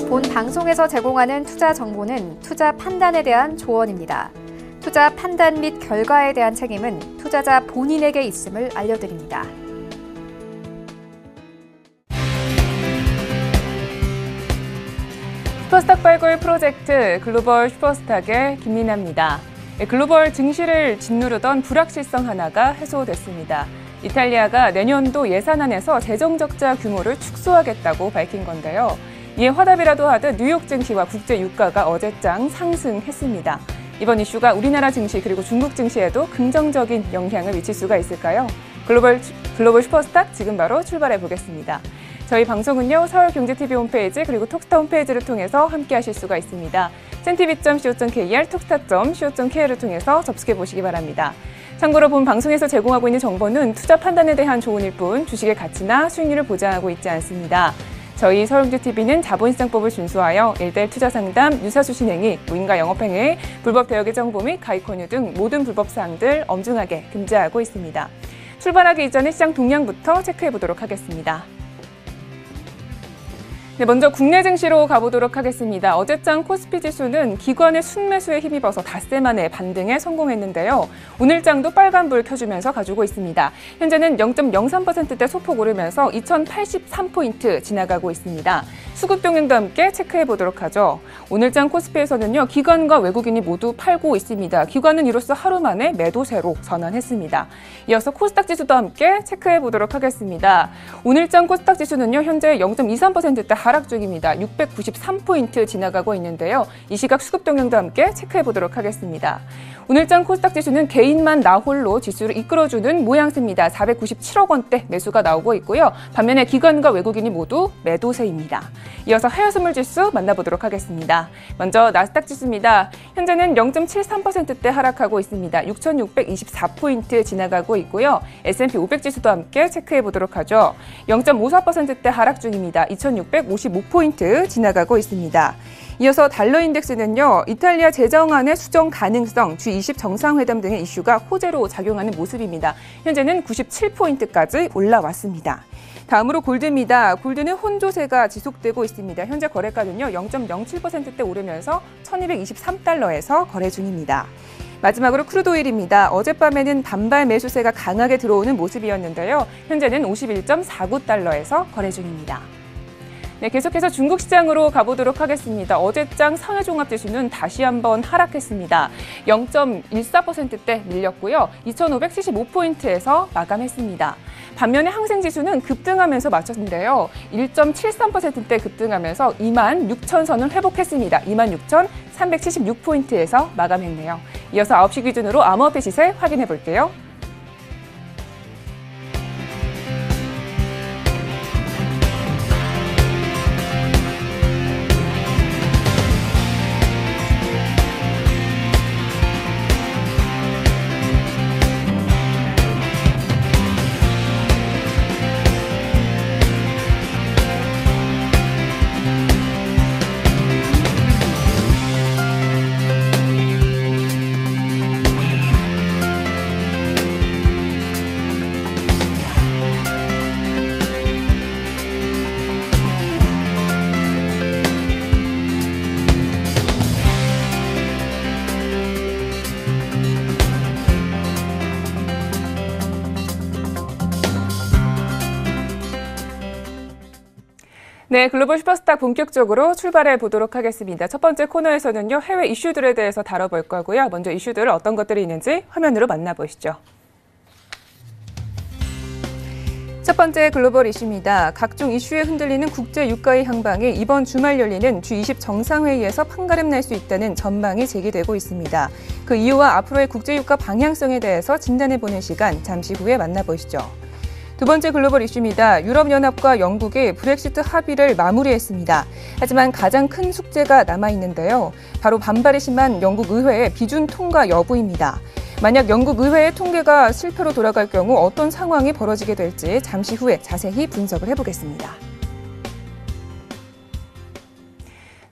본 방송에서 제공하는 투자 정보는 투자 판단에 대한 조언입니다. 투자 판단 및 결과에 대한 책임은 투자자 본인에게 있음을 알려드립니다. 슈퍼스탁 발굴 프로젝트 글로벌 슈퍼스탁의 김민아입니다. 글로벌 증시를 짓누르던 불확실성 하나가 해소됐습니다. 이탈리아가 내년도 예산안에서 재정 적자 규모를 축소하겠다고 밝힌 건데요. 이에 화답이라도 하듯 뉴욕 증시와 국제 유가가 어제장 상승했습니다. 이번 이슈가 우리나라 증시 그리고 중국 증시에도 긍정적인 영향을 미칠 수가 있을까요? 글로벌 슈퍼스탁 지금 바로 출발해 보겠습니다. 저희 방송은요, 서울경제TV 홈페이지 그리고 톡스타 홈페이지를 통해서 함께 하실 수가 있습니다. cntv.co.kr, 톡스타.co.kr을 통해서 접속해 보시기 바랍니다. 참고로 본 방송에서 제공하고 있는 정보는 투자 판단에 대한 조언일 뿐 주식의 가치나 수익률을 보장하고 있지 않습니다. 저희 서울경제TV는 자본시장법을 준수하여 일대일 투자 상담, 유사수 신행위, 무인가 영업행위, 불법 대여의 정보 및 가입 권유 등 모든 불법 사항들 엄중하게 금지하고 있습니다. 출발하기 이전에 시장 동향부터 체크해 보도록 하겠습니다. 네, 먼저 국내 증시로 가보도록 하겠습니다. 어제장 코스피 지수는 기관의 순매수에 힘입어서 닷새 만에 반등에 성공했는데요. 오늘장도 빨간불 켜주면서 가지고 있습니다. 현재는 0.03%대 소폭 오르면서 2083포인트 지나가고 있습니다. 수급 동향도 함께 체크해 보도록 하죠. 오늘장 코스피에서는요, 기관과 외국인이 모두 팔고 있습니다. 기관은 이로써 하루 만에 매도세로 전환했습니다. 이어서 코스닥 지수도 함께 체크해 보도록 하겠습니다. 오늘장 코스닥 지수는요, 현재 0.23%대 하락 중입니다. 693포인트 지나가고 있는데요. 이 시각 수급 동향도 함께 체크해 보도록 하겠습니다. 오늘장 코스닥 지수는 개인만 나홀로 지수를 이끌어주는 모양새입니다. 497억 원대 매수가 나오고 있고요. 반면에 기관과 외국인이 모두 매도세입니다. 이어서 하여선물 지수 만나보도록 하겠습니다. 먼저 나스닥 지수입니다. 현재는 0.73%대 하락하고 있습니다. 6,624포인트 지나가고 있고요. S&P 500 지수도 함께 체크해 보도록 하죠. 0.54%대 하락 중입니다. 2,655포인트 지나가고 있습니다. 이어서 달러 인덱스는요, 이탈리아 재정안의 수정 가능성, G20 정상회담 등의 이슈가 호재로 작용하는 모습입니다. 현재는 97포인트까지 올라왔습니다. 다음으로 골드입니다. 골드는 혼조세가 지속되고 있습니다. 현재 거래가는요, 0.07%대 오르면서 1223달러에서 거래 중입니다. 마지막으로 크루드오일입니다. 어젯밤에는 반발 매수세가 강하게 들어오는 모습이었는데요. 현재는 51.49달러에서 거래 중입니다. 네, 계속해서 중국 시장으로 가보도록 하겠습니다. 어제장 상해종합지수는 다시 한번 하락했습니다. 0.14%대 밀렸고요. 2,575포인트에서 마감했습니다. 반면에 항생지수는 급등하면서 마쳤는데요. 1.73%대 급등하면서 26,000선을 회복했습니다. 26,376포인트에서 마감했네요. 이어서 9시 기준으로 암호화폐 시세 확인해 볼게요. 네, 글로벌 슈퍼스탁 본격적으로 출발해 보도록 하겠습니다. 첫 번째 코너에서는요, 해외 이슈들에 대해서 다뤄볼 거고요. 먼저 이슈들 어떤 것들이 있는지 화면으로 만나보시죠. 첫 번째 글로벌 이슈입니다. 각종 이슈에 흔들리는 국제 유가의 향방이 이번 주말 열리는 G20 정상회의에서 판가름 날 수 있다는 전망이 제기되고 있습니다. 그 이유와 앞으로의 국제 유가 방향성에 대해서 진단해보는 시간 잠시 후에 만나보시죠. 두 번째 글로벌 이슈입니다. 유럽연합과 영국이 브렉시트 합의를 마무리했습니다. 하지만 가장 큰 숙제가 남아있는데요. 바로 반발이 심한 영국 의회의 비준 통과 여부입니다. 만약 영국 의회의 통계가 실패로 돌아갈 경우 어떤 상황이 벌어지게 될지 잠시 후에 자세히 분석을 해보겠습니다.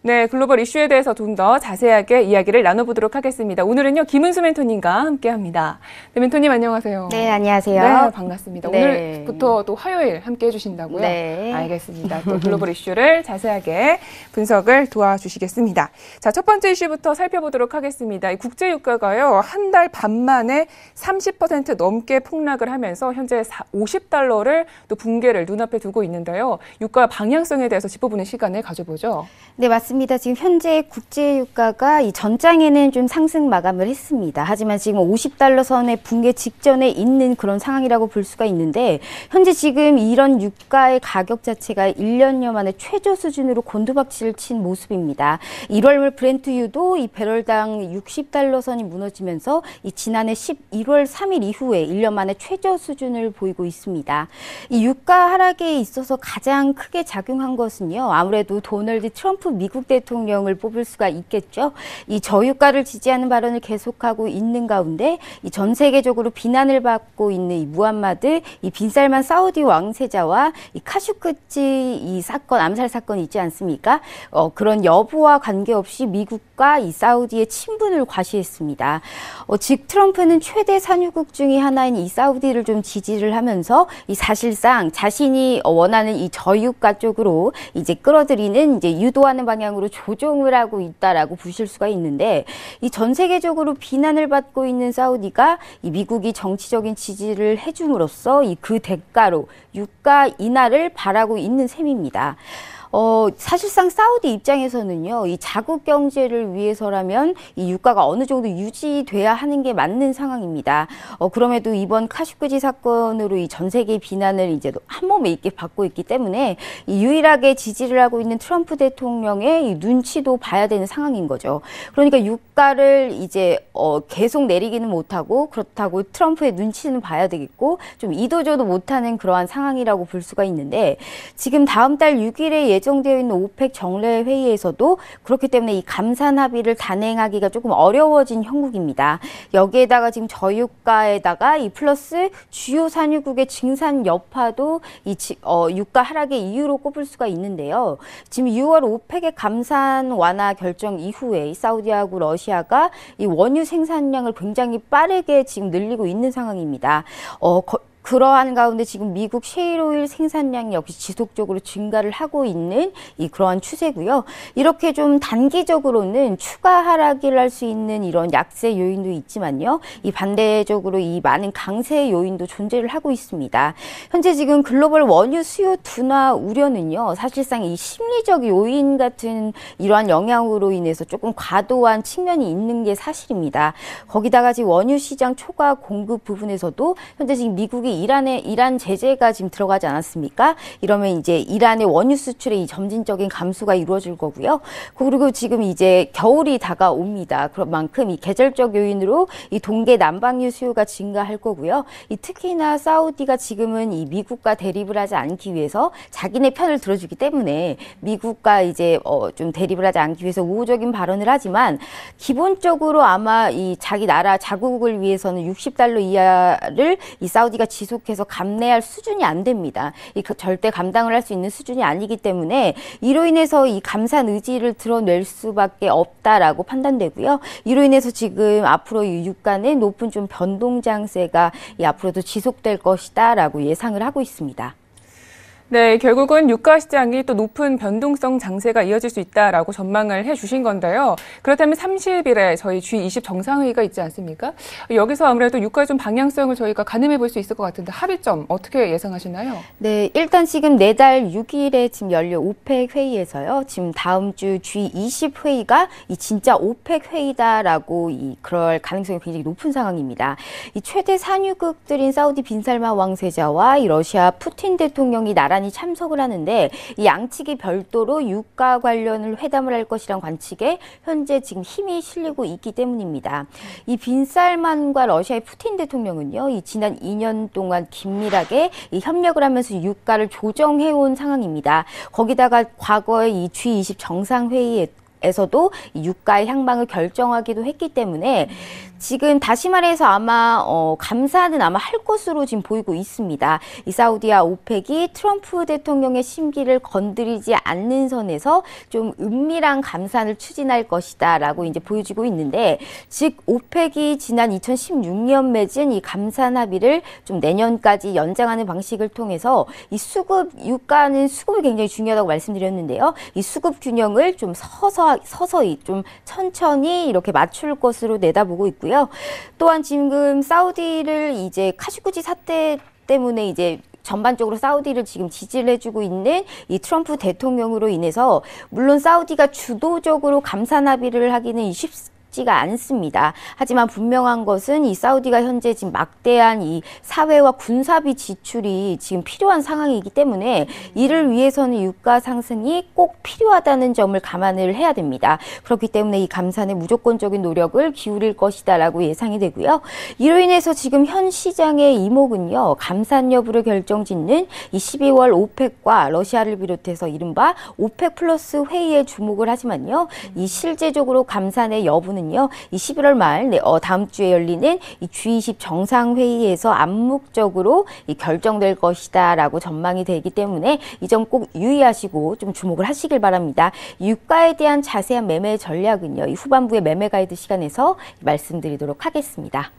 네, 글로벌 이슈에 대해서 좀 더 자세하게 이야기를 나눠보도록 하겠습니다. 오늘은요, 김은수 멘토님과 함께합니다. 네, 멘토님 안녕하세요. 네, 안녕하세요. 네, 반갑습니다. 네. 오늘부터 또 화요일 함께 해주신다고요? 네. 알겠습니다. 또 글로벌 이슈를 자세하게 분석을 도와주시겠습니다. 자, 첫 번째 이슈부터 살펴보도록 하겠습니다. 이 국제유가가요, 한 달 반 만에 30% 넘게 폭락을 하면서 현재 50달러를 또 붕괴를 눈앞에 두고 있는데요. 유가 방향성에 대해서 짚어보는 시간을 가져보죠. 네, 맞습니다. 지금 현재 국제유가가 이 전장에는 좀 상승 마감을 했습니다. 하지만 지금 50달러 선의 붕괴 직전에 있는 그런 상황이라고 볼 수가 있는데, 현재 지금 이런 유가의 가격 자체가 1년여 만에 최저 수준으로 곤두박질을 친 모습입니다. 1월 브렌트유도 이 배럴당 60달러 선이 무너지면서 이 지난해 11월 3일 이후에 1년 만에 최저 수준을 보이고 있습니다. 이 유가 하락에 있어서 가장 크게 작용한 것은요, 아무래도 도널드 트럼프 미국 대통령을 뽑을 수가 있겠죠. 이 저유가를 지지하는 발언을 계속하고 있는 가운데 이 전 세계적으로 비난을 받고 있는 이 무함마드 이 빈살만 사우디 왕세자와 이 카슈크지 이 사건, 암살 사건이 있지 않습니까? 그런 여부와 관계없이 미국과 이 사우디의 친분을 과시했습니다. 즉 트럼프는 최대 산유국 중의 하나인 이 사우디를 좀 지지를 하면서 이 사실상 자신이 원하는 이 저유가 쪽으로 이제 끌어들이는 이제 유도하는 방향으로 조정을 하고 있다라고 보실 수가 있는데, 이 전 세계적으로 비난을 받고 있는 사우디가 이 미국이 정치적인 지지를 해줌으로써 이 그 대가로 유가 인하를 바라고 있는 셈입니다. 사실상 사우디 입장에서는요, 이 자국 경제를 위해서라면 이 유가가 어느 정도 유지돼야 하는 게 맞는 상황입니다. 그럼에도 이번 카슈크지 사건으로 이 전 세계 비난을 이제 한 몸에 있게 받고 있기 때문에 이 유일하게 지지를 하고 있는 트럼프 대통령의 이 눈치도 봐야 되는 상황인 거죠. 그러니까 유가를 이제 계속 내리기는 못하고, 그렇다고 트럼프의 눈치는 봐야 되겠고, 좀 이도저도 못하는 그러한 상황이라고 볼 수가 있는데, 지금 다음 달 6일에 예정되어 있는 오펙 정례 회의에서도 그렇기 때문에 이 감산 합의를 단행하기가 조금 어려워진 형국입니다. 여기에다가 지금 저유가에다가 이 플러스 주요 산유국의 증산 여파도 이 유가 하락의 이유로 꼽을 수가 있는데요. 지금 6월 오펙의 감산 완화 결정 이후에 이 사우디하고 러시아가 이 원유 생산량을 굉장히 빠르게 지금 늘리고 있는 상황입니다. 그러한 가운데 지금 미국 셰일오일 생산량이 역시 지속적으로 증가를 하고 있는 이 그러한 추세고요. 이렇게 좀 단기적으로는 추가 하락을 할 수 있는 이런 약세 요인도 있지만요. 이 반대적으로 이 많은 강세 요인도 존재를 하고 있습니다. 현재 지금 글로벌 원유 수요 둔화 우려는요, 사실상 이 심리적 요인 같은 이러한 영향으로 인해서 조금 과도한 측면이 있는 게 사실입니다. 거기다가 지금 원유 시장 초과 공급 부분에서도 현재 지금 미국이 이란 제재가 지금 들어가지 않았습니까? 이러면 이제 이란의 원유 수출의 이 점진적인 감소가 이루어질 거고요. 그리고 지금 이제 겨울이 다가옵니다. 그런 만큼 이 계절적 요인으로 이 동계 난방유 수요가 증가할 거고요. 이 특히나 사우디가 지금은 이 미국과 대립을 하지 않기 위해서 자기네 편을 들어주기 때문에 미국과 이제 좀 대립을 하지 않기 위해서 우호적인 발언을 하지만, 기본적으로 아마 이 자기 나라 자국을 위해서는 60달러 이하를 이 사우디가 지속해서 감내할 수준이 안 됩니다. 절대 감당을 할 수 있는 수준이 아니기 때문에 이로 인해서 이 감산 의지를 드러낼 수밖에 없다라고 판단되고요. 이로 인해서 지금 앞으로 이 유가는 높은 좀 변동 장세가 앞으로도 지속될 것이다라고 예상을 하고 있습니다. 네, 결국은 유가 시장이 또 높은 변동성 장세가 이어질 수 있다라고 전망을 해주신 건데요. 그렇다면 30일에 저희 G20 정상회의가 있지 않습니까? 여기서 아무래도 유가의 좀 방향성을 저희가 가늠해 볼 수 있을 것 같은데, 합의점 어떻게 예상하시나요? 네, 일단 지금 내달 6일에 지금 열릴 오펙 회의에서요, 지금 다음 주 G20 회의가 이 진짜 오펙 회의다라고 그럴 가능성이 굉장히 높은 상황입니다. 이 최대 산유국들인 사우디 빈살만 왕세자와 이 러시아 푸틴 대통령이 나란히 참석을 하는데, 이 양측이 별도로 유가 관련을 회담을 할 것이란 관측에 현재 지금 힘이 실리고 있기 때문입니다. 이 빈살만과 러시아의 푸틴 대통령은요, 이 지난 2년 동안 긴밀하게 이 협력을 하면서 유가를 조정해온 상황입니다. 거기다가 과거에 이 G20 정상회의에 에서도 유가의 향방을 결정하기도 했기 때문에 지금 다시 말해서 아마 감사는 아마 할 것으로 지금 보이고 있습니다. 이 사우디와 오펙이 트럼프 대통령의 심기를 건드리지 않는 선에서 좀 은밀한 감산을 추진할 것이다라고 이제 보여지고 있는데, 즉 오펙이 지난 2016년 맺은 이 감산 합의를 좀 내년까지 연장하는 방식을 통해서 이 수급 유가는 수급이 굉장히 중요하다고 말씀드렸는데요. 이 수급 균형을 좀 서서히 좀 천천히 이렇게 맞출 것으로 내다보고 있고요. 또한 지금 사우디를 이제 카슈쿠지 사태 때문에 이제 전반적으로 사우디를 지금 지지를 해주고 있는 이 트럼프 대통령으로 인해서 물론 사우디가 주도적으로 감산 합의를 하기는 쉽지가 않습니다. 하지만 분명한 것은 이 사우디가 현재 지금 막대한 이 사회와 군사비 지출이 지금 필요한 상황이기 때문에 이를 위해서는 유가 상승이 꼭 필요하다는 점을 감안을 해야 됩니다. 그렇기 때문에 이 감산에 무조건적인 노력을 기울일 것이다라고 예상이 되고요. 이로 인해서 지금 현 시장의 이목은요, 감산 여부를 결정짓는 이 12월 오펙과 러시아를 비롯해서 이른바 오펙 플러스 회의에 주목을 하지만요, 이 실제적으로 감산의 여부는 이 11월 말 다음 주에 열리는 이 G20 정상회의에서 암묵적으로 결정될 것이다라고 전망이 되기 때문에 이 점 꼭 유의하시고 좀 주목을 하시길 바랍니다. 유가에 대한 자세한 매매 전략은요, 이 후반부의 매매 가이드 시간에서 말씀드리도록 하겠습니다.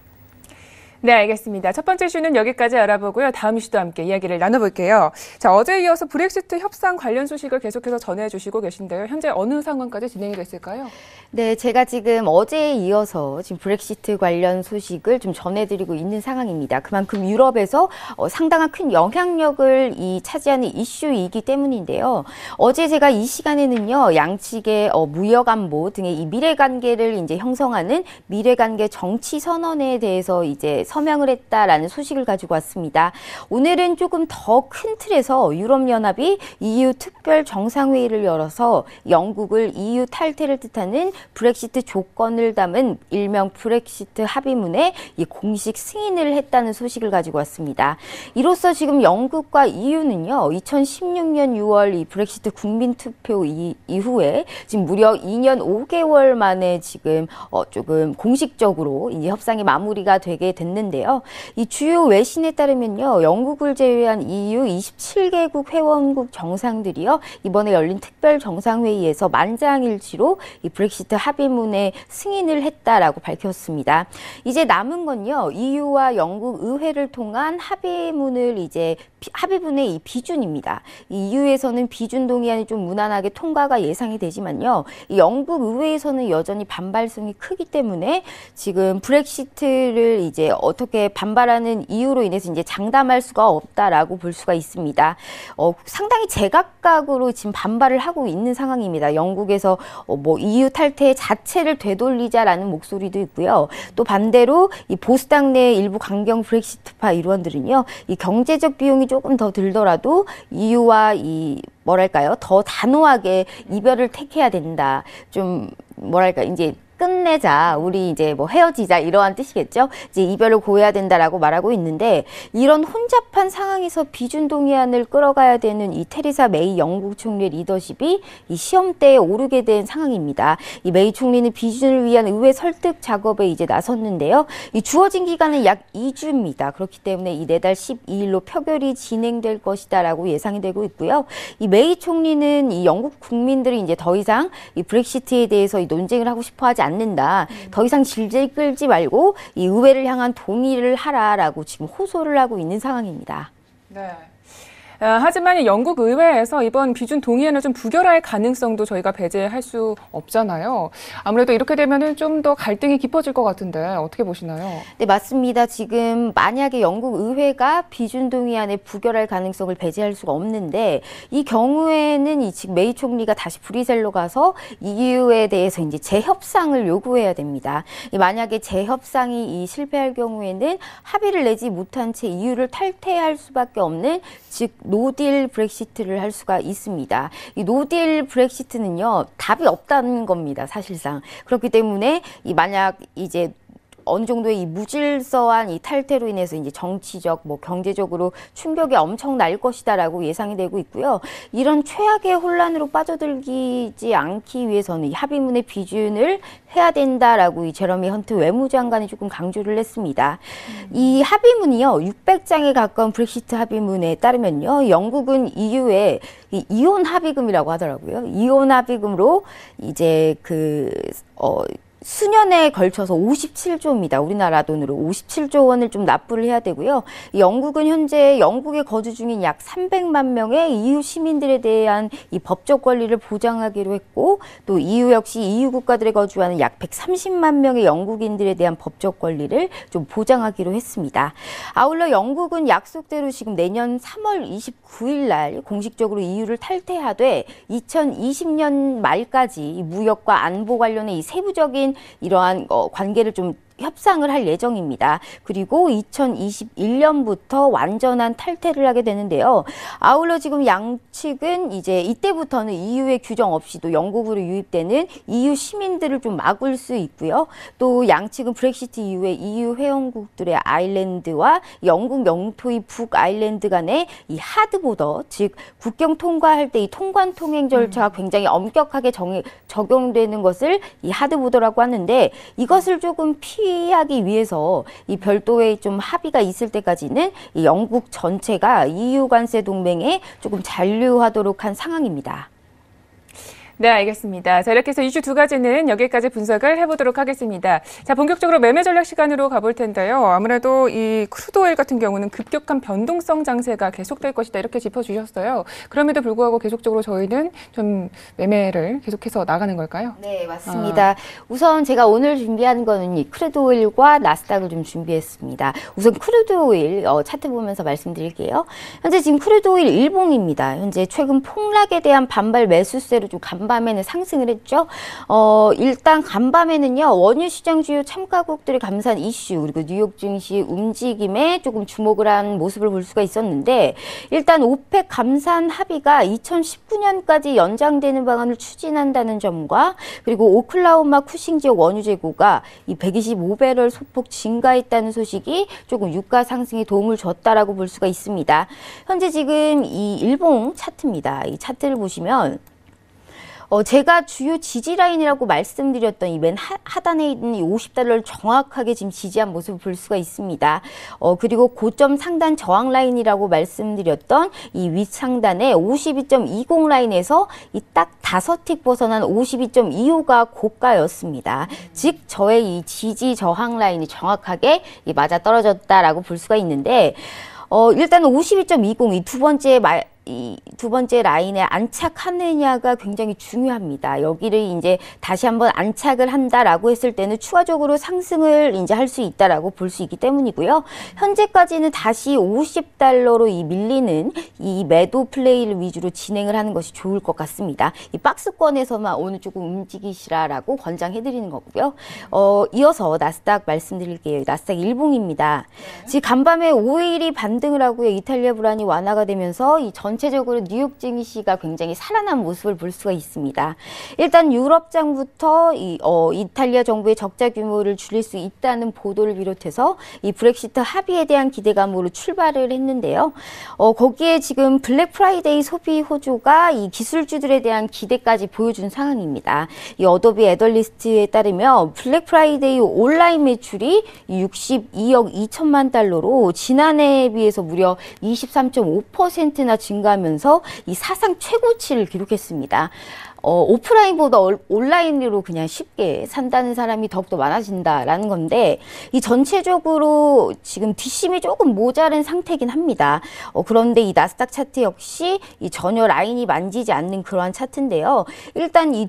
네, 알겠습니다. 첫 번째 이슈는 여기까지 알아보고요. 다음 이슈도 함께 이야기를 나눠볼게요. 자, 어제에 이어서 브렉시트 협상 관련 소식을 계속해서 전해주시고 계신데요. 현재 어느 상황까지 진행이 됐을까요? 네, 제가 지금 어제에 이어서 지금 브렉시트 관련 소식을 좀 전해드리고 있는 상황입니다. 그만큼 유럽에서 상당한 큰 영향력을 차지하는 이슈이기 때문인데요. 어제 제가 이 시간에는요, 양측의 무역 안보 등의 이 미래관계를 이제 형성하는 미래관계 정치 선언에 대해서 이제 서명을 했다라는 소식을 가지고 왔습니다. 오늘은 조금 더 큰 틀에서 유럽연합이 EU 특별 정상회의를 열어서 영국을 EU 탈퇴를 뜻하는 브렉시트 조건을 담은 일명 브렉시트 합의문에 공식 승인을 했다는 소식을 가지고 왔습니다. 이로써 지금 영국과 EU는요, 2016년 6월 이 브렉시트 국민투표 이후에 지금 무려 2년 5개월 만에 지금 조금 공식적으로 이제 협상이 마무리가 되게 됐는데요. 이 주요 외신에 따르면요, 영국을 제외한 EU 27개국 회원국 정상들이요, 이번에 열린 특별 정상회의에서 만장일치로 이 브렉시트 합의문에 승인을 했다라고 밝혔습니다. 이제 남은 건요, EU와 영국 의회를 통한 합의문을 이제 합의문의 이 비준입니다. 이 EU에서는 비준 동의안이 좀 무난하게 통과가 예상이 되지만요, 이 영국 의회에서는 여전히 반발성이 크기 때문에 지금 브렉시트를 이제 어떻게 반발하는 이유로 인해서 이제 장담할 수가 없다라고 볼 수가 있습니다. 상당히 제각각으로 지금 반발을 하고 있는 상황입니다. 영국에서 EU 탈퇴 자체를 되돌리자라는 목소리도 있고요. 또 반대로 이 보수당 내 일부 강경 브렉시트파 일원들은요, 이 경제적 비용이 조금 더 들더라도 EU와 더 단호하게 이별을 택해야 된다. 좀 이제 끝내자, 우리 이제 헤어지자, 이러한 뜻이겠죠. 이제 이별을 고해야 된다라고 말하고 있는데, 이런 혼잡한 상황에서 비준 동의안을 끌어가야 되는 이 테레사 메이 영국 총리의 리더십이 이 시험대에 오르게 된 상황입니다. 이 메이 총리는 비준을 위한 의회 설득 작업에 이제 나섰는데요. 이 주어진 기간은 약 2주입니다. 그렇기 때문에 이 내달 12일로 표결이 진행될 것이다라고 예상이 되고 있고요. 이 메이 총리는 이 영국 국민들이 이제 더 이상 이 브렉시트에 대해서 이 논쟁을 하고 싶어하지 않는다. 더 이상 질질 끌지 말고 이 의회를 향한 동의를 하라라고 지금 호소를 하고 있는 상황입니다. 네. 하지만 영국 의회에서 이번 비준 동의안을 좀 부결할 가능성도 저희가 배제할 수 없잖아요. 아무래도 이렇게 되면은 좀 더 갈등이 깊어질 것 같은데 어떻게 보시나요? 네, 맞습니다. 지금 만약에 영국 의회가 비준 동의안을 부결할 가능성을 배제할 수가 없는데, 이 경우에는 지금 메이 총리가 다시 브뤼셀로 가서 EU에 대해서 이제 재협상을 요구해야 됩니다. 만약에 재협상이 실패할 경우에는 합의를 내지 못한 채 EU를 탈퇴할 수밖에 없는, 즉 노딜 브렉시트를 할 수가 있습니다. 이 노딜 브렉시트는요, 답이 없다는 겁니다, 사실상. 그렇기 때문에 만약 이제 어느 정도의 이 무질서한 이 탈퇴로 인해서 이제 정치적, 경제적으로 충격이 엄청 날 것이다라고 예상이 되고 있고요. 이런 최악의 혼란으로 빠져들지 않기 위해서는 이 합의문의 비준을 해야 된다라고 이 제러미 헌트 외무장관이 조금 강조를 했습니다. 이 합의문이요, 600장에 가까운 브렉시트 합의문에 따르면요, 영국은 EU에 이혼 합의금이라고 하더라고요. 이혼 합의금으로 이제 수년에 걸쳐서 57조입니다. 우리나라 돈으로 57조 원을 좀 납부를 해야 되고요. 영국은 현재 영국에 거주 중인 약 300만 명의 EU 시민들에 대한 이 법적 권리를 보장하기로 했고, 또 EU 역시 EU 국가들에 거주하는 약 130만 명의 영국인들에 대한 법적 권리를 좀 보장하기로 했습니다. 아울러 영국은 약속대로 지금 내년 3월 29일 날 공식적으로 EU를 탈퇴하되 2020년 말까지 무역과 안보 관련의 이 세부적인 이러한 관계를 좀 협상을 할 예정입니다. 그리고 2021년부터 완전한 탈퇴를 하게 되는데요. 아울러 지금 양측은 이제 이때부터는 EU의 규정 없이도 영국으로 유입되는 EU 시민들을 좀 막을 수 있고요. 또 양측은 브렉시트 이후에 EU 회원국들의 아일랜드와 영국 영토의 북아일랜드 간의 이 하드보더, 즉 국경 통과할 때 이 통관 통행 절차가 굉장히 엄격하게 적용되는 것을 이 하드보더라고 하는데, 이것을 조금 피하기 위해서 이 별도의 좀 합의가 있을 때까지는 이 영국 전체가 EU 관세 동맹에 조금 잔류하도록 한 상황입니다. 네, 알겠습니다. 자, 이렇게 해서 이슈 두 가지는 여기까지 분석을 해보도록 하겠습니다. 자, 본격적으로 매매 전략 시간으로 가볼 텐데요. 아무래도 이 크루드오일 같은 경우는 급격한 변동성 장세가 계속될 것이다, 이렇게 짚어주셨어요. 그럼에도 불구하고 계속적으로 저희는 좀 매매를 계속해서 나가는 걸까요? 네, 맞습니다. 우선 제가 오늘 준비한 거는 이 크루드오일과 나스닥을 좀 준비했습니다. 우선 크루드오일 차트 보면서 말씀드릴게요. 현재 지금 크루드오일 일봉입니다. 현재 최근 폭락에 대한 반발 매수세로 좀 간밤에는 상승을 했죠. 일단 간밤에는요, 원유 시장 주요 참가국들의 감산 이슈, 그리고 뉴욕 증시 움직임에 조금 주목을 한 모습을 볼 수가 있었는데, 일단 오펙 감산 합의가 2019년까지 연장되는 방안을 추진한다는 점과, 그리고 오클라호마 쿠싱 지역 원유 재고가 이 125배럴 소폭 증가했다는 소식이 조금 유가 상승에 도움을 줬다라고 볼 수가 있습니다. 현재 지금 이 일봉 차트입니다. 이 차트를 보시면 제가 주요 지지 라인이라고 말씀드렸던 이 맨 하단에 있는 이 50달러를 정확하게 지금 지지한 모습을 볼 수가 있습니다. 그리고 고점 상단 저항 라인이라고 말씀드렸던 이 윗상단의 52.20 라인에서 이 딱 5틱 벗어난 52.25가 고가였습니다. 즉 저의 이 지지 저항 라인이 정확하게 맞아 떨어졌다라고 볼 수가 있는데, 일단 52.20 이 두 번째 라인에 안착하느냐가 굉장히 중요합니다. 여기를 이제 다시 한번 안착을 한다라고 했을 때는 추가적으로 상승을 이제 할 수 있다라고 볼 수 있기 때문이고요. 현재까지는 다시 50달러로 이 밀리는 이 매도 플레이를 위주로 진행을 하는 것이 좋을 것 같습니다. 이 박스권에서만 오늘 조금 움직이시라라고 권장해드리는 거고요. 이어서 나스닥 말씀드릴게요. 나스닥 일봉입니다. 지금 간밤에 5일이 반등을 하고요. 이탈리아 불안이 완화가 되면서 이 전체적으로 뉴욕 증시가 굉장히 살아난 모습을 볼 수가 있습니다. 일단 유럽장부터 이탈리아 정부의 적자 규모를 줄일 수 있다는 보도를 비롯해서 이 브렉시트 합의에 대한 기대감으로 출발을 했는데요. 거기에 지금 블랙 프라이데이 소비 호조가 이 기술주들에 대한 기대까지 보여준 상황입니다. 이 어도비 애널리스트에 따르면 블랙 프라이데이 온라인 매출이 62억 2천만 달러로 지난해에 비해서 무려 23.5%나 증가하면서 이 사상 최고치를 기록했습니다. 오프라인보다 온라인으로 그냥 쉽게 산다는 사람이 더욱더 많아진다라는 건데, 이 전체적으로 지금 뒷심이 조금 모자른 상태이긴 합니다. 그런데 이 나스닥 차트 역시 이 전혀 라인이 만지지 않는 그러한 차트인데요. 일단 이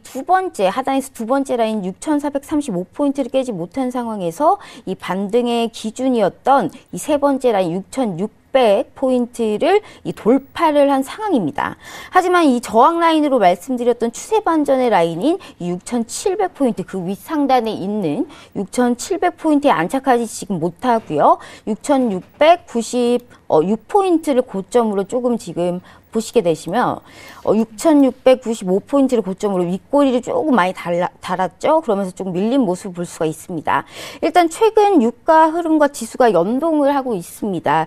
하단에서 두 번째 라인 6,435포인트를 깨지 못한 상황에서 이 반등의 기준이었던 이 세 번째 라인 6,600포인트를 이 돌파를 한 상황입니다. 하지만 이 저항 라인으로 말씀드렸던 추세 반전의 라인인 6,700포인트, 그 윗상단에 있는 6,700포인트에 안착하지 지금 못하고요. 6,696포인트를 고점으로 조금 지금 보시게 되시면 6,695포인트를 고점으로 윗꼬리를 조금 많이 달았죠. 그러면서 좀 밀린 모습을 볼 수가 있습니다. 일단 최근 유가 흐름과 지수가 연동을 하고 있습니다.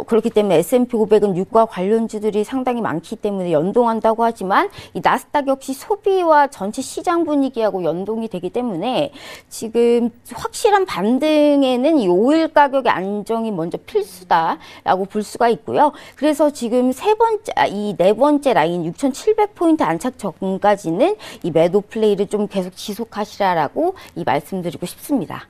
그렇기 때문에 S&P 500은 유가 관련주들이 상당히 많기 때문에 연동한다고 하지만 이 나스닥 역시 소비와 전체 시장 분위기하고 연동이 되기 때문에 지금 확실한 반등에는 이 오일 가격의 안정이 먼저 필수다라고 볼 수가 있고요. 그래서 지금 네 번째 라인 6,700포인트 안착 전까지는 이 매도 플레이를 좀 계속 지속하시라라고 말씀드리고 싶습니다.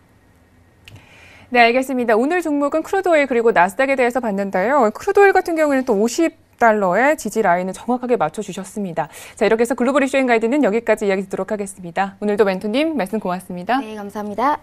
네, 알겠습니다. 오늘 종목은 크루드오일 그리고 나스닥에 대해서 봤는데요. 크루드오일 같은 경우에는 또 50달러의 지지 라인을 정확하게 맞춰주셨습니다. 자, 이렇게 해서 글로벌 이슈 앤 가이드는 여기까지 이야기 듣도록 하겠습니다. 오늘도 멘토님 말씀 고맙습니다. 네, 감사합니다.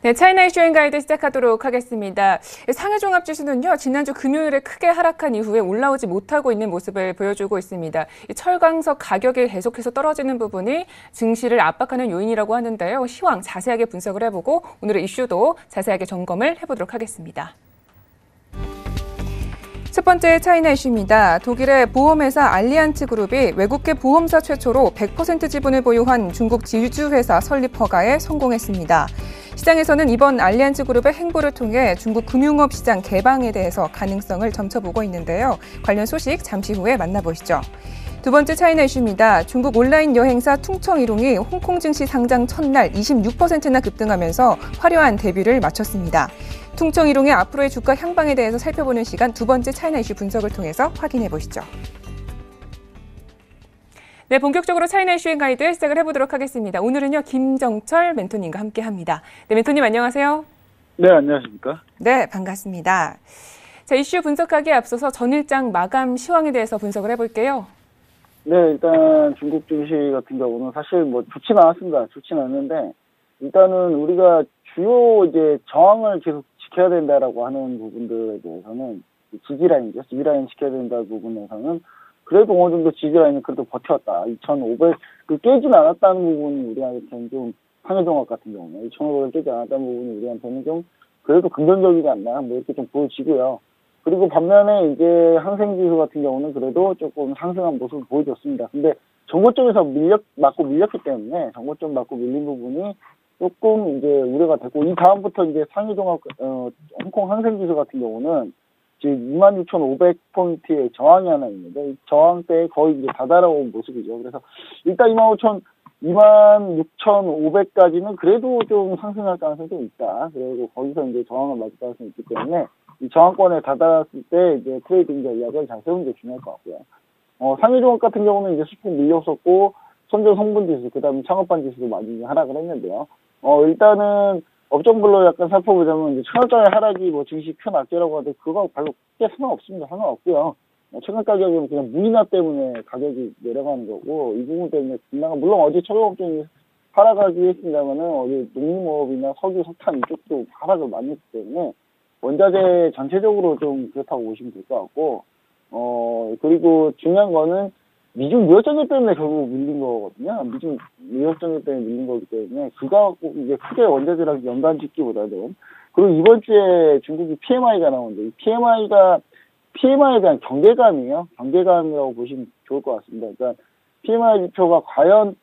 네, 차이나 이슈 앤 가이드 시작하도록 하겠습니다. 상해종합지수는요, 지난주 금요일에 크게 하락한 이후에 올라오지 못하고 있는 모습을 보여주고 있습니다. 이 철강석 가격이 계속해서 떨어지는 부분이 증시를 압박하는 요인이라고 하는데요. 시황 자세하게 분석을 해보고 오늘의 이슈도 자세하게 점검을 해보도록 하겠습니다. 첫 번째 차이나 이슈입니다. 독일의 보험회사 알리안츠 그룹이 외국계 보험사 최초로 100% 지분을 보유한 중국 지주회사 설립 허가에 성공했습니다. 시장에서는 이번 알리안츠 그룹의 행보를 통해 중국 금융업 시장 개방에 대해서 가능성을 점쳐보고 있는데요. 관련 소식 잠시 후에 만나보시죠. 두 번째 차이나 이슈입니다. 중국 온라인 여행사 퉁청이롱이 홍콩 증시 상장 첫날 26%나 급등하면서 화려한 데뷔를 마쳤습니다. 퉁청이롱의 앞으로의 주가 향방에 대해서 살펴보는 시간 두 번째 차이나 이슈 분석을 통해서 확인해 보시죠. 네, 본격적으로 차이나 이슈 앤 가이드 시작을 해보도록 하겠습니다. 오늘은요, 김정철 멘토님과 함께합니다. 네, 멘토님 안녕하세요. 네, 안녕하십니까. 네, 반갑습니다. 자, 이슈 분석하기에 앞서서 전일장 마감 시황에 대해서 분석을 해볼게요. 네, 일단 중국 증시 같은 경우는 사실 뭐 좋지는 않았습니다. 좋지는 않는데 일단은 우리가 주요 이제 저항을 계속 지켜야 된다라고 하는 부분들에 대해서는 지지라인이죠. 지지라인 지켜야 된다는 부분에서는 그래도 어느 정도 지지라인은 그래도 버텼다. 2,500, 깨지는 않았다는 부분이 우리한테는 좀 상해종합 같은 경우는 2,500을 깨지 않았다는 부분이 우리한테는 좀 그래도 긍정적이지 않나 뭐 이렇게 좀 보여지고요. 그리고 반면에 이제 항생지수 같은 경우는 그래도 조금 상승한 모습을 보여줬습니다. 근데 정고점에서 맞고 밀렸기 때문에 정고점 맞고 밀린 부분이 조금 이제 우려가 되고 이 다음부터 이제 상위종합 홍콩 항생지수 같은 경우는 지금 26,500포인트의 저항이 하나 있는데 이 저항대에 거의 이제 다다라온 모습이죠. 그래서 일단 26,500까지는 그래도 좀 상승할 가능성이 좀 있다. 그리고 거기서 이제 저항을 맞을 가능성이 있기 때문에 이 저항권에 다다랐을 때 이제 트레이딩 전략을 잘 세우는 게 중요할 것 같고요. 상위종합 같은 경우는 이제 수폭 밀렸었고 선전 성분지수, 그 다음에 창업반 지수도 많이 하락을 했는데요. 일단은 업종별로 약간 살펴보자면 이제 천원짜리 하락이 뭐 증시 큰 악재라고 하는데 그거 별로 크게 상관없습니다. 상관없고요. 최근 가격은 그냥 무인화 때문에 가격이 내려가는 거고 이 부분 때문에 물론 어제 철강업종이 하락하기 했습니다만은 어제 농림업이나 석유, 석탄 이쪽도 하락을 많이 했기 때문에 원자재 전체적으로 좀 그렇다고 보시면 될 것 같고 그리고 중요한 거는 미중 무역 전쟁 때문에 결국 밀린 거거든요. 미중 무역 전쟁 때문에 밀린 거기 때문에 그거 이제 크게 원자재랑 연관 짓기보다는 그리고 이번 주에 중국이 PMI가 나오는데 이 PMI에 대한 경계감이에요. 경계감이라고 보시면 좋을 것 같습니다. 그러니까 PMI 지표가 과연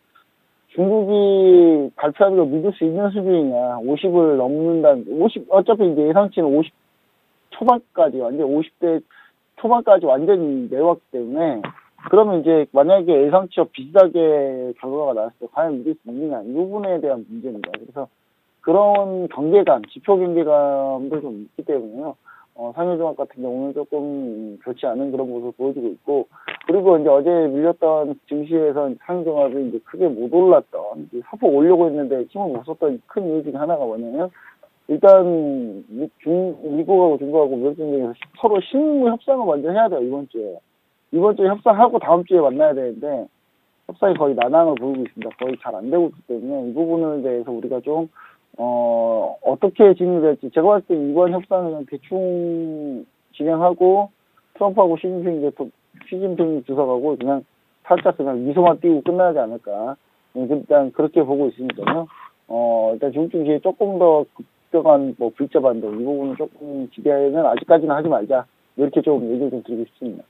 중국이 발표하는 걸 믿을 수 있는 수준이냐, 50을 넘는다는, 50, 어차피 이제 예상치는 50 초반까지, 완전 50대 초반까지 완전히 내려왔기 때문에, 그러면 이제 만약에 예상치와 비슷하게 결과가 나왔을 때 과연 믿을 수 있느냐, 이 부분에 대한 문제입니다. 그래서 그런 경계감, 지표 경계감도 좀 있기 때문에요. 상해종합 같은 경우는 조금 좋지 않은 그런 모습을 보여주고 있고, 그리고 이제 어제 밀렸던 증시에서 상해종합이 이제 크게 못 올랐던, 이제 사폭 오려고 했는데 힘을 못 썼던 큰 이유 중에 하나가 뭐냐면, 일단 미국하고 중국하고 무역전쟁에서 서로 실무 협상을 먼저 해야 돼요. 이번 주에 협상하고 다음 주에 만나야 되는데 협상이 거의 난항을 보이고 있습니다. 거의 잘 안 되고 있기 때문에 이 부분에 대해서 우리가 좀 어떻게 진행될지, 제가 봤을 때 이번 협상은 그냥 대충 진행하고 트럼프하고 시진핑이 주석하고 그냥 살짝 그냥 미소만 띄고 끝나지 않을까, 일단 그렇게 보고 있으니까요. 일단 중국 증시에 조금 더 급격한 V자 반등, 이 부분은 조금 기대는 아직까지는 하지 말자, 이렇게 좀 얘기를 좀 드리고 싶습니다.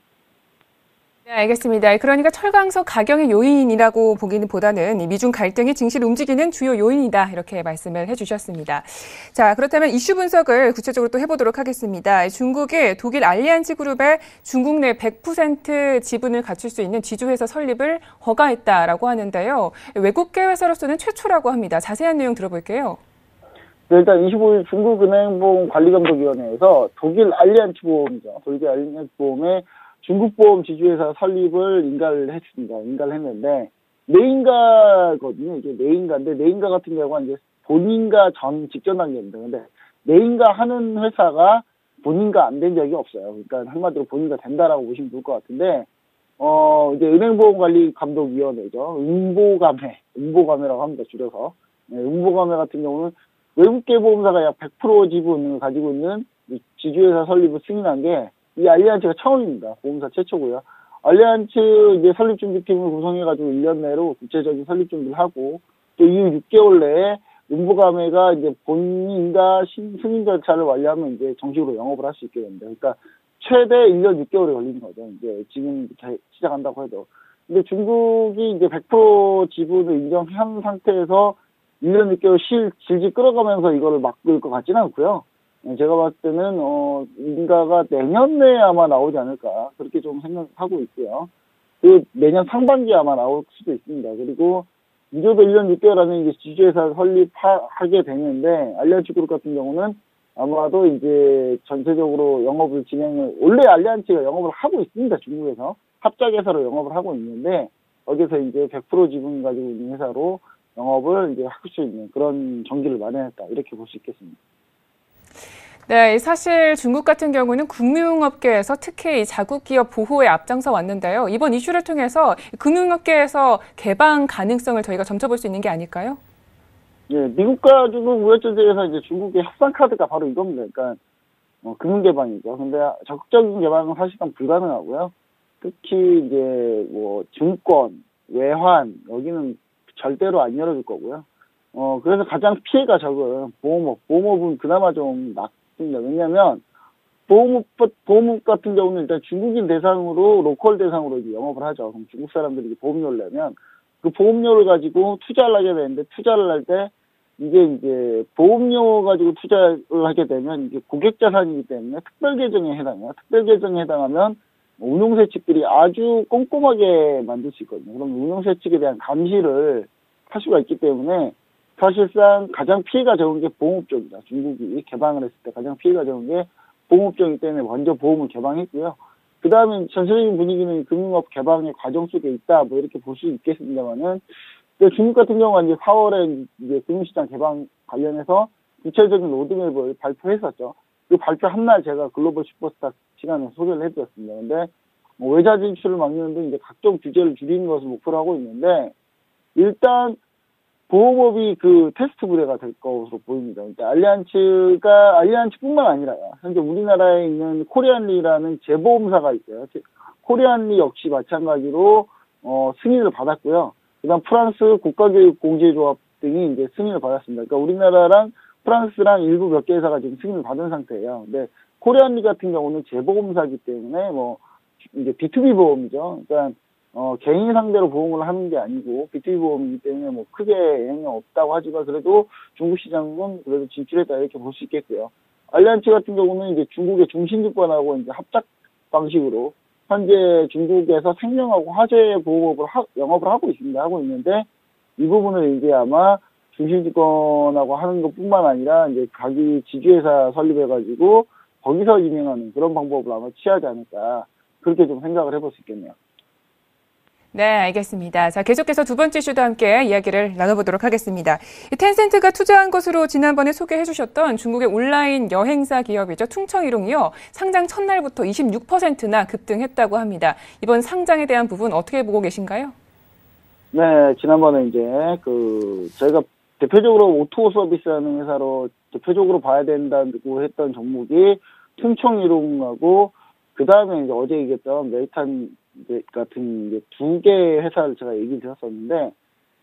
네, 알겠습니다. 그러니까 철강석 가격의 요인이라고 보기는 보다는 미중 갈등이 증시를 움직이는 주요 요인이다, 이렇게 말씀을 해주셨습니다. 자, 그렇다면 이슈 분석을 구체적으로 또 해보도록 하겠습니다. 중국이 독일 알리안츠 그룹의 중국 내 100% 지분을 갖출 수 있는 지주회사 설립을 허가했다라고 하는데요. 외국계 회사로서는 최초라고 합니다. 자세한 내용 들어볼게요. 네, 일단 25일 중국은행보험관리감독위원회에서 독일 알리안츠 보험의 중국 보험 지주회사 설립을 인가를 했는데, 내인가거든요. 이게 내인가인데, 내인가 같은 경우가 이제 본인가 직전 단계입니다. 근데 내인가 하는 회사가 본인가 안 된 적이 없어요. 그러니까 한마디로 본인가 된다라고 보시면 좋을 것 같은데, 이제 은행보험관리감독위원회죠. 은보감회라고 합니다. 줄여서. 네, 은보감회 같은 경우는 외국계 보험사가 약 100% 지분을 가지고 있는 지주회사 설립을 승인한 게 이 알리안츠가 처음입니다. 보험사 최초고요. 알리안츠 이제 설립준비팀을 구성해가지고 1년 내로 구체적인 설립 준비를 하고, 또 이후 6개월 내에 은보감회가 이제 본인과 승인 절차를 완료하면 이제 정식으로 영업을 할 수 있게 됩니다. 그러니까 최대 1년 6개월이 걸리는 거죠. 이제 지금 시작한다고 해도. 근데 중국이 이제 100% 지분을 인정한 상태에서 1년 6개월 질질 끌어가면서 이거를 막을 것 같지는 않고요. 제가 봤을 때는 인가가 내년 내에 아마 나오지 않을까, 그렇게 좀 생각하고 있고요. 그 내년 상반기에 아마 나올 수도 있습니다. 그리고 이조도 1년 6개월 안에 이제 지주회사 설립하게 되는데, 알리안츠 그룹 같은 경우는 아마도 이제 전체적으로 원래 알리안츠가 영업을 하고 있습니다. 중국에서 합작회사로 영업을 하고 있는데, 거기서 이제 100% 지분 가지고 있는 회사로 영업을 이제 할 수 있는 그런 정기를 마련했다, 이렇게 볼 수 있겠습니다. 네, 사실 중국 같은 경우는 금융업계에서 특히 자국 기업 보호에 앞장서 왔는데요. 이번 이슈를 통해서 금융업계에서 개방 가능성을 저희가 점쳐볼 수 있는 게 아닐까요? 예, 미국과 중국 무역전쟁에서 이제 중국의 협상 카드가 바로 이겁니다. 그러니까 금융 개방이죠. 근데 적극적인 개방은 사실상 불가능하고요. 특히 이제 증권, 외환, 여기는 절대로 안 열어줄 거고요. 그래서 가장 피해가 적은 보험업은 그나마 좀 낫습니다. 왜냐면 보험업 같은 경우는 일단 중국인 대상으로, 로컬 대상으로 이제 영업을 하죠. 그럼 중국 사람들이 보험료를 내면 그 보험료를 가지고 투자를 하게 되는데, 투자를 할 때 이게 이제 보험료 가지고 투자를 하게 되면 이게 고객 자산이기 때문에 특별 계정에 해당해요. 특별 계정에 해당하면 운용세 측들이 아주 꼼꼼하게 만들 수 있거든요. 그럼 운용세 측에 대한 감시를 할 수가 있기 때문에 사실상 가장 피해가 적은 게 보험업 쪽이다. 중국이 개방을 했을 때 가장 피해가 적은 게 보험업 쪽이기 때문에 먼저 보험을 개방했고요. 그 다음에 전체적인 분위기는 금융업 개방의 과정 속에 있다, 이렇게 볼 수 있겠습니다만은, 중국 같은 경우는 이제 4월에 이제 금융시장 개방 관련해서 구체적인 로드맵을 발표했었죠. 그 발표 한날 제가 글로벌 슈퍼스타 시간에 소개를 해드렸습니다. 근데 외자 진출을 막는 등 이제 각종 규제를 줄이는 것을 목표로 하고 있는데, 일단 보험업이 그 테스트 부대가 될 것으로 보입니다. 그러니까 알리안츠뿐만 아니라요. 현재 우리나라에 있는 코리안리라는 재보험사가 있어요. 코리안리 역시 마찬가지로 승인을 받았고요. 그다음 프랑스 국가교육공제조합 등이 이제 승인을 받았습니다. 그러니까 우리나라랑 프랑스랑 일부 몇 개 회사가 지금 승인을 받은 상태예요. 근데 코리안리 같은 경우는 재보험사이기 때문에 이제 B2B 보험이죠. 그러니까 개인 상대로 보험을 하는 게 아니고 B2B 보험이기 때문에 크게 영향이 없다고 하지만, 그래도 중국 시장은 그래도 진출했다, 이렇게 볼 수 있겠고요. 알리안츠 같은 경우는 이제 중국의 중신증권하고 이제 합작 방식으로 현재 중국에서 생명하고 화재 보험업을 영업을 하고 있는데, 이 부분을 이제 아마 중신증권하고 하는 것뿐만 아니라 이제 자기 지주회사 설립해가지고 거기서 진행하는 그런 방법을 아마 취하지 않을까 그렇게 좀 생각을 해볼 수 있겠네요. 네, 알겠습니다. 자, 계속해서 두 번째 이슈도 함께 이야기를 나눠보도록 하겠습니다. 텐센트가 투자한 것으로 지난번에 소개해 주셨던 중국의 온라인 여행사 기업이죠. 퉁청이롱이요. 상장 첫날부터 26%나 급등했다고 합니다. 이번 상장에 대한 부분 어떻게 보고 계신가요? 네, 지난번에 이제 저희가 대표적으로 오토 서비스하는 회사로 대표적으로 봐야 된다고 했던 종목이 퉁청이롱하고 그 다음에 이제 어제 얘기했던 메이탄 같은 이제 두 개의 회사를 제가 얘기 드렸었는데,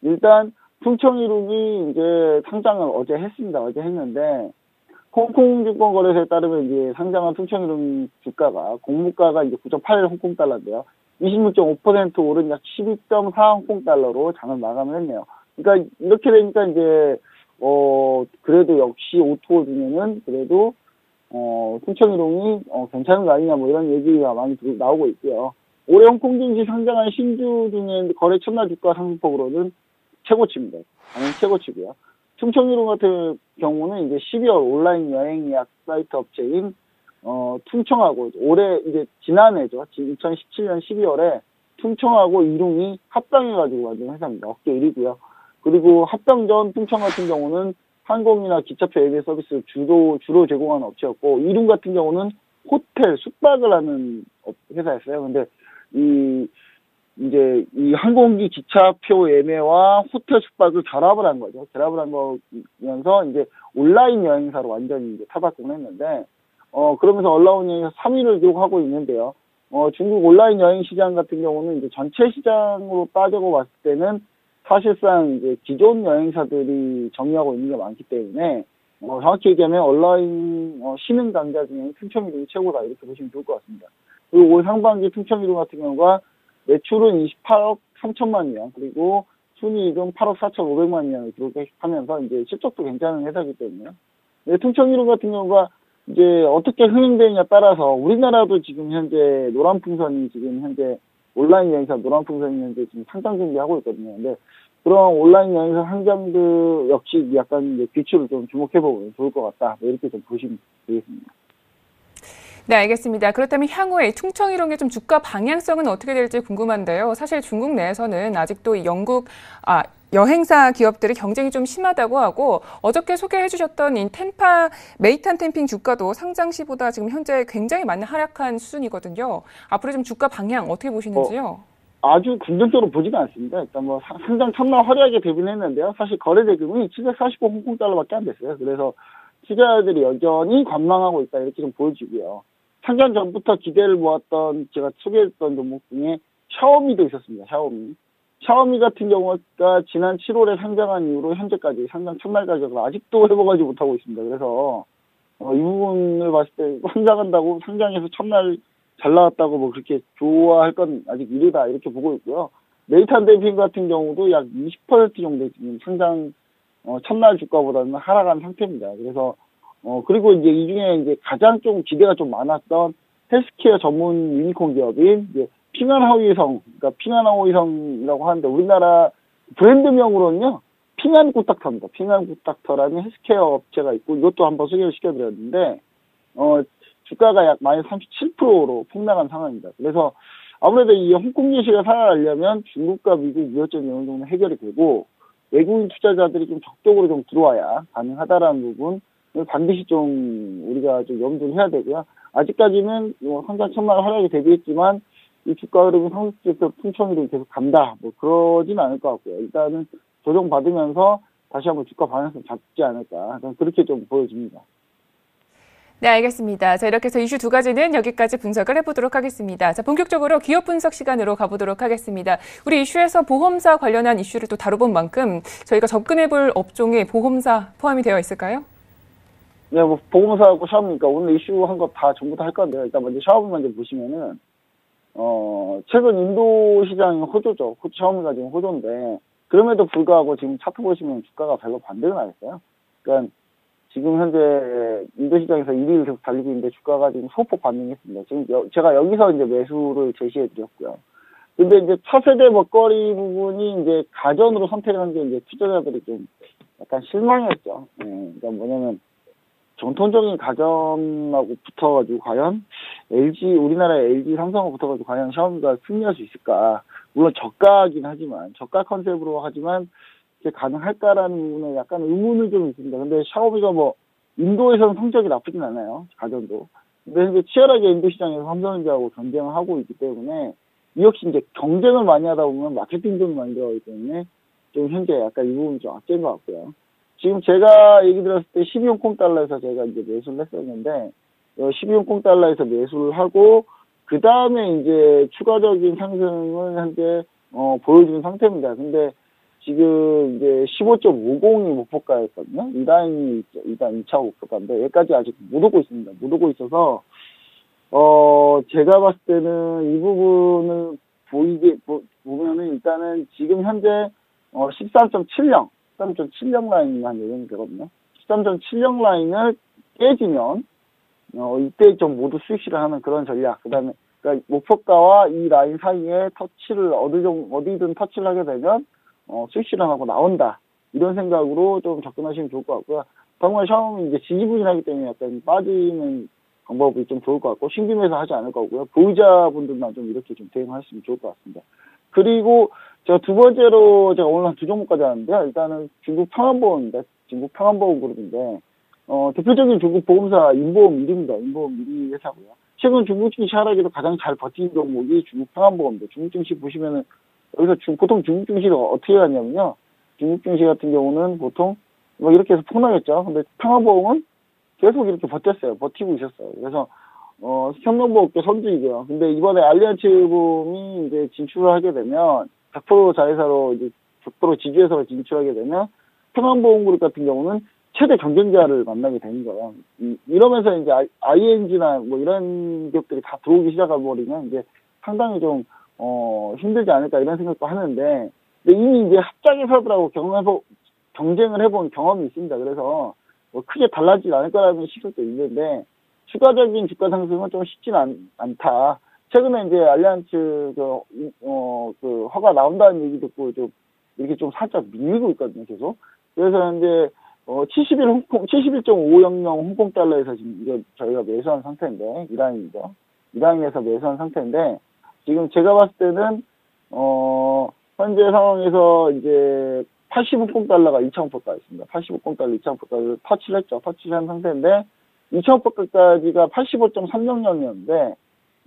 일단 퉁청이롱이 이제 상장을 어제 했습니다. 어제 했는데 홍콩증권거래소에 따르면 이제 상장한 퉁청이롱 주가가 공모가가 이제 9.8 홍콩달러인데요. 26.5% 오른 약 12.4 홍콩달러로 장을 마감을 했네요. 그러니까 이렇게 되니까 이제 그래도 역시 오토 중에는 그래도 퉁청이롱이 괜찮은 거 아니냐 뭐 이런 얘기가 많이 나오고 있고요. 올해 홍콩 증시 상장한 신주 중에 거래 첫날 주가 상승폭으로는 최고치입니다. 당연히 최고치고요. 퉁청이롱 같은 경우는 이제 12월 온라인 여행 예약 사이트 업체인 퉁청하고 올해 이제 지난해죠. 2017년 12월에 퉁청하고 이룽이 합병해가지고 만든 회사입니다. 업계 1위고요. 그리고 합병 전 퉁청 같은 경우는 항공이나 기차표 예매 서비스 주로 제공하는 업체였고, 이룽 같은 경우는 호텔, 숙박을 하는 회사였어요. 근데 이제 이 항공기 기차표 예매와 호텔 숙박을 결합을 한 거죠. 결합을 한 거면서 이제 온라인 여행사로 완전히 이제 타박을 했는데, 그러면서 온라인 여행사 3위를 기록하고 있는데요. 중국 온라인 여행 시장 같은 경우는 이제 전체 시장으로 따지고 봤을 때는 사실상 이제 기존 여행사들이 정리하고 있는 게 많기 때문에, 정확히 얘기하면 온라인 신흥 강자 중에 퉁청이롱이 최고다 이렇게 보시면 좋을 것 같습니다. 그리고 올 상반기 퉁청이롱 같은 경우가 매출은 28억 3천만 위안, 그리고 순이익은 8억 4,500만 위안을 기록하면서 이제 실적도 괜찮은 회사이기 때문에요. 네, 퉁청이롱 같은 경우가 이제 어떻게 흥행되느냐에 따라서 우리나라도 지금 현재 노란풍선이 지금 현재 온라인 여행사 노란풍선이 현재 지금 상장 준비하고 있거든요. 근데 그런 온라인 여행사 상장도 역시 약간 이제 비추를 좀 주목해보면 좋을 것 같다. 이렇게 좀 보시면 되겠습니다. 네, 알겠습니다. 그렇다면 향후에 퉁청이롱의 좀 주가 방향성은 어떻게 될지 궁금한데요. 사실 중국 내에서는 아직도 여행사 기업들의 경쟁이 좀 심하다고 하고, 어저께 소개해 주셨던 이 메이탄 템핑 주가도 상장 시보다 지금 현재 굉장히 많이 하락한 수준이거든요. 앞으로 좀 주가 방향 어떻게 보시는지요? 아주 긍정적으로 보지는 않습니다. 일단 뭐 상장 첫날 화려하게 데뷔는 했는데요. 사실 거래 대금이 745 홍콩달러밖에 안 됐어요. 그래서 투자자들이 여전히 관망하고 있다 이렇게 좀 보여지고요. 상장 전부터 기대를 모았던 제가 소개했던 종목 중에 샤오미도 있었습니다. 샤오미 같은 경우가 지난 7월에 상장한 이후로 현재까지 상장 첫날까지 아직도 회복하지 못하고 있습니다. 그래서 이 부분을 봤을 때 상장한다고 상장해서 첫날 잘 나왔다고 뭐 그렇게 좋아할 건 아직 이르다 이렇게 보고 있고요. 메이탄 댐핑 같은 경우도 약 20% 정도 지금 상장 첫날 주가보다는 하락한 상태입니다. 그래서 그리고 이제 이 중에 이제 가장 좀 기대가 좀 많았던 헬스케어 전문 유니콘 기업인 이제 그러니까 핑안하오이성이라고 하는데 우리나라 브랜드명으로는요 핑안코닥터입니다. 핑안코닥터라는 헬스케어 업체가 있고 이것도 한번 소개를 시켜드렸는데 주가가 약 마이너스 37%로 폭락한 상황입니다. 그래서 아무래도 이 홍콩 증시가 살아나려면 중국과 미국 무역전이 어느 정도 해결이 되고 외국인 투자자들이 좀 적극적으로 좀 들어와야 가능하다라는 부분을 반드시 좀 우리가 좀 염두를 해야 되고요. 아직까지는 상장 첫날 화려하게 데뷔했지만 이 주가 흐름이 상승세에서 퉁청이로 계속 간다. 뭐 그러진 않을 것 같고요. 일단은 조정받으면서 다시 한번 주가 방향성 잡지 않을까. 그렇게 좀 보여집니다. 네, 알겠습니다. 자, 이렇게 해서 이슈 두 가지는 여기까지 분석을 해보도록 하겠습니다. 자, 본격적으로 기업 분석 시간으로 가보도록 하겠습니다. 우리 이슈에서 보험사 관련한 이슈를 또 다뤄본 만큼 저희가 접근해볼 업종에 보험사 포함이 되어 있을까요? 네, 뭐 보험사하고 샤오미니까 오늘 이슈 한 거 다 전부 다 할 건데요. 일단 먼저 샤오미 먼저 보시면은 최근 인도 시장이 호조죠. 샤오미가 지금 호조인데 그럼에도 불구하고 지금 차트 보시면 주가가 별로 반등은 안 했어요. 그러니까 지금 현재 인도 시장에서 1위를 계속 달리고 있는데 주가가 지금 소폭 반등했습니다. 지금 제가 여기서 이제 매수를 제시해 드렸고요. 근데 이제 차세대 먹거리 부분이 이제 가전으로 선택을 한 게 이제 투자자들이 좀 약간 실망했죠. 그러니까 뭐냐면 전통적인 가전하고 붙어가지고 과연 우리나라의 LG, 삼성하고 붙어가지고 과연 샤오미가 승리할 수 있을까? 물론 저가긴 하지만, 저가 컨셉으로 하지만, 이게 가능할까라는 부분에 약간 의문은 좀 있습니다. 근데 샤오미가 인도에서는 성적이 나쁘진 않아요. 가전도. 근데 치열하게 인도 시장에서 삼성전자하고 경쟁을 하고 있기 때문에, 이 역시 이제 경쟁을 많이 하다 보면 마케팅 좀 많이 들어가기 때문에, 좀 현재 약간 이 부분이 좀 악재인 것 같고요. 지금 제가 얘기 들었을 때 12홍콩달러에서 제가 이제 매수를 했었는데, 12홍콩달러에서 매수를 하고, 그 다음에 이제 추가적인 상승을 현재, 보여주는 상태입니다. 근데 지금 이제 15.50이 목표가였거든요. 이 라인이 일단 2차 목표가인데, 여기까지 아직 못 오고 있습니다. 못 오고 있어서, 제가 봤을 때는 이 부분을 보면은 일단은 지금 현재, 13.70 라인이 한 예정이 되거든요. 13.70 라인을 깨지면, 이때 좀 모두 수익 실현하는 그런 전략. 그러니까 목표가와 이 라인 사이에 터치를, 어디든 터치를 하게 되면, 수익 실현하고 나온다. 이런 생각으로 좀 접근하시면 좋을 것 같고요. 정말 샤오미 이제 지지부진하기 때문에 약간 빠지는 방법이 좀 좋을 것 같고, 신규 매수 하지 않을 거고요. 보유자분들만 좀 이렇게 좀 대응하시면 좋을 것 같습니다. 그리고 제가 두 번째로 제가 오늘 한 두 종목까지 하는데요. 일단은 중국 평안보험입니다. 중국 평안보험 그룹인데, 대표적인 중국 보험사 인보험 1위입니다. 인보험 1위 회사고요. 최근 중국 증시 하락에도 가장 잘 버틴 종목이 중국 평안보험입니다. 중국 증시 보시면은, 여기서 보통 중국 증시를 어떻게 하냐면요. 중국 증시 같은 경우는 보통, 이렇게 해서 폭락했죠. 근데 평안보험은 계속 이렇게 버티고 있었어요. 그래서, 생명보험계 선두이고요. 근데 이번에 알리안츠보험이 이제 진출을 하게 되면, 100% 자회사로 이제 100% 지주회사로 진출하게 되면 평안보험그룹 같은 경우는 최대 경쟁자를 만나게 되는 거예요. 이러면서 이제 ING나 이런 기업들이 다 들어오기 시작해버리면 이제 상당히 좀 힘들지 않을까 이런 생각도 하는데, 근데 이미 이제 합작회사들하고 경쟁을 해본 경험이 있습니다. 그래서 크게 달라지지 않을 거라는 시각도 있는데, 추가적인 주가 상승은 좀 쉽지는 않다. 최근에 이제 알리안츠 허가 나온다는 얘기 듣고 좀 이렇게 좀 살짝 밀리고 있거든요, 계속. 그래서 이제 71.500 홍콩달러에서 지금 이게 저희가 매수한 상태인데, 이 라인이죠. 이 라인에서 매수한 상태인데, 지금 제가 봤을 때는 현재 상황에서 이제 80홍콩달러가 2,000원가가 있습니다. 80홍콩달러 2,000원가를 터치를 했죠. 터치를 한 상태인데, 2,000원까지가 85.300이었는데,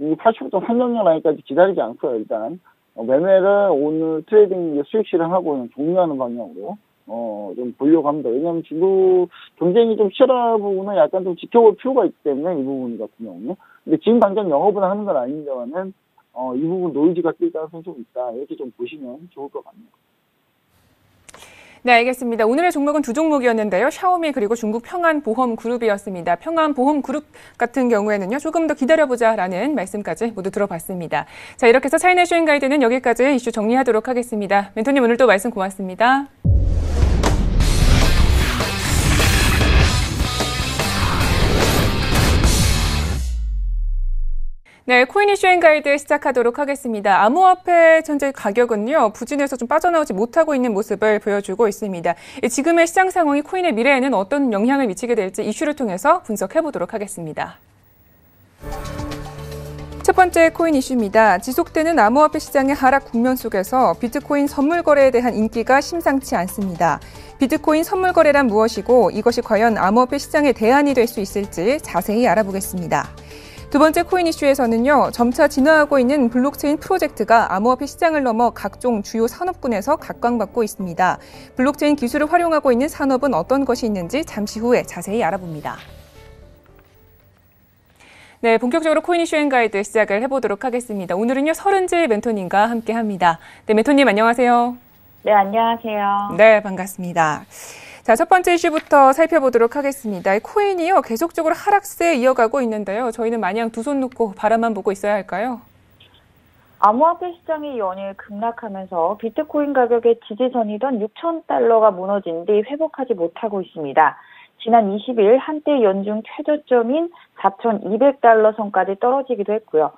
이 85.300 라인까지 기다리지 않고요, 일단. 매매를 오늘 트레이딩 수익 실현하고 종료하는 방향으로, 좀 보려고 합니다. 왜냐면 중국 경쟁이 좀 치열한 부분은 약간 좀 지켜볼 필요가 있기 때문에 이 부분 같은 경우는. 근데 지금 당장 영업을 하는 건 아닙니다만은, 이 부분 노이즈가 낄 가능성이 좀 있다. 이렇게 좀 보시면 좋을 것 같네요. 네, 알겠습니다. 오늘의 종목은 두 종목이었는데요. 샤오미 그리고 중국 평안보험그룹이었습니다. 평안보험그룹 같은 경우에는요. 조금 더 기다려보자라는 말씀까지 모두 들어봤습니다. 자, 이렇게 해서 차이나 쇼인 가이드는 여기까지 이슈 정리하도록 하겠습니다. 멘토님 오늘 또 말씀 고맙습니다. 네, 코인 이슈 앤 가이드 시작하도록 하겠습니다. 암호화폐 현재 가격은요, 부진에서 좀 빠져나오지 못하고 있는 모습을 보여주고 있습니다. 지금의 시장 상황이 코인의 미래에는 어떤 영향을 미치게 될지 이슈를 통해서 분석해 보도록 하겠습니다. 첫 번째 코인 이슈입니다. 지속되는 암호화폐 시장의 하락 국면 속에서 비트코인 선물 거래에 대한 인기가 심상치 않습니다. 비트코인 선물 거래란 무엇이고 이것이 과연 암호화폐 시장의 대안이 될 수 있을지 자세히 알아보겠습니다. 두 번째 코인 이슈에서는요, 점차 진화하고 있는 블록체인 프로젝트가 암호화폐 시장을 넘어 각종 주요 산업군에서 각광받고 있습니다. 블록체인 기술을 활용하고 있는 산업은 어떤 것이 있는지 잠시 후에 자세히 알아봅니다. 네, 본격적으로 코인 이슈 앤 가이드 시작을 해보도록 하겠습니다. 오늘은요, 서른지 멘토님과 함께합니다. 네, 멘토님 안녕하세요. 네, 안녕하세요. 네, 반갑습니다. 자, 첫 번째 이슈부터 살펴보도록 하겠습니다. 코인이요, 계속적으로 하락세 이어가고 있는데요. 저희는 마냥 두 손 놓고 바라만 보고 있어야 할까요? 암호화폐 시장이 연일 급락하면서 비트코인 가격의 지지선이던 6,000달러가 무너진 뒤 회복하지 못하고 있습니다. 지난 20일 한때 연중 최저점인 4,200달러 선까지 떨어지기도 했고요.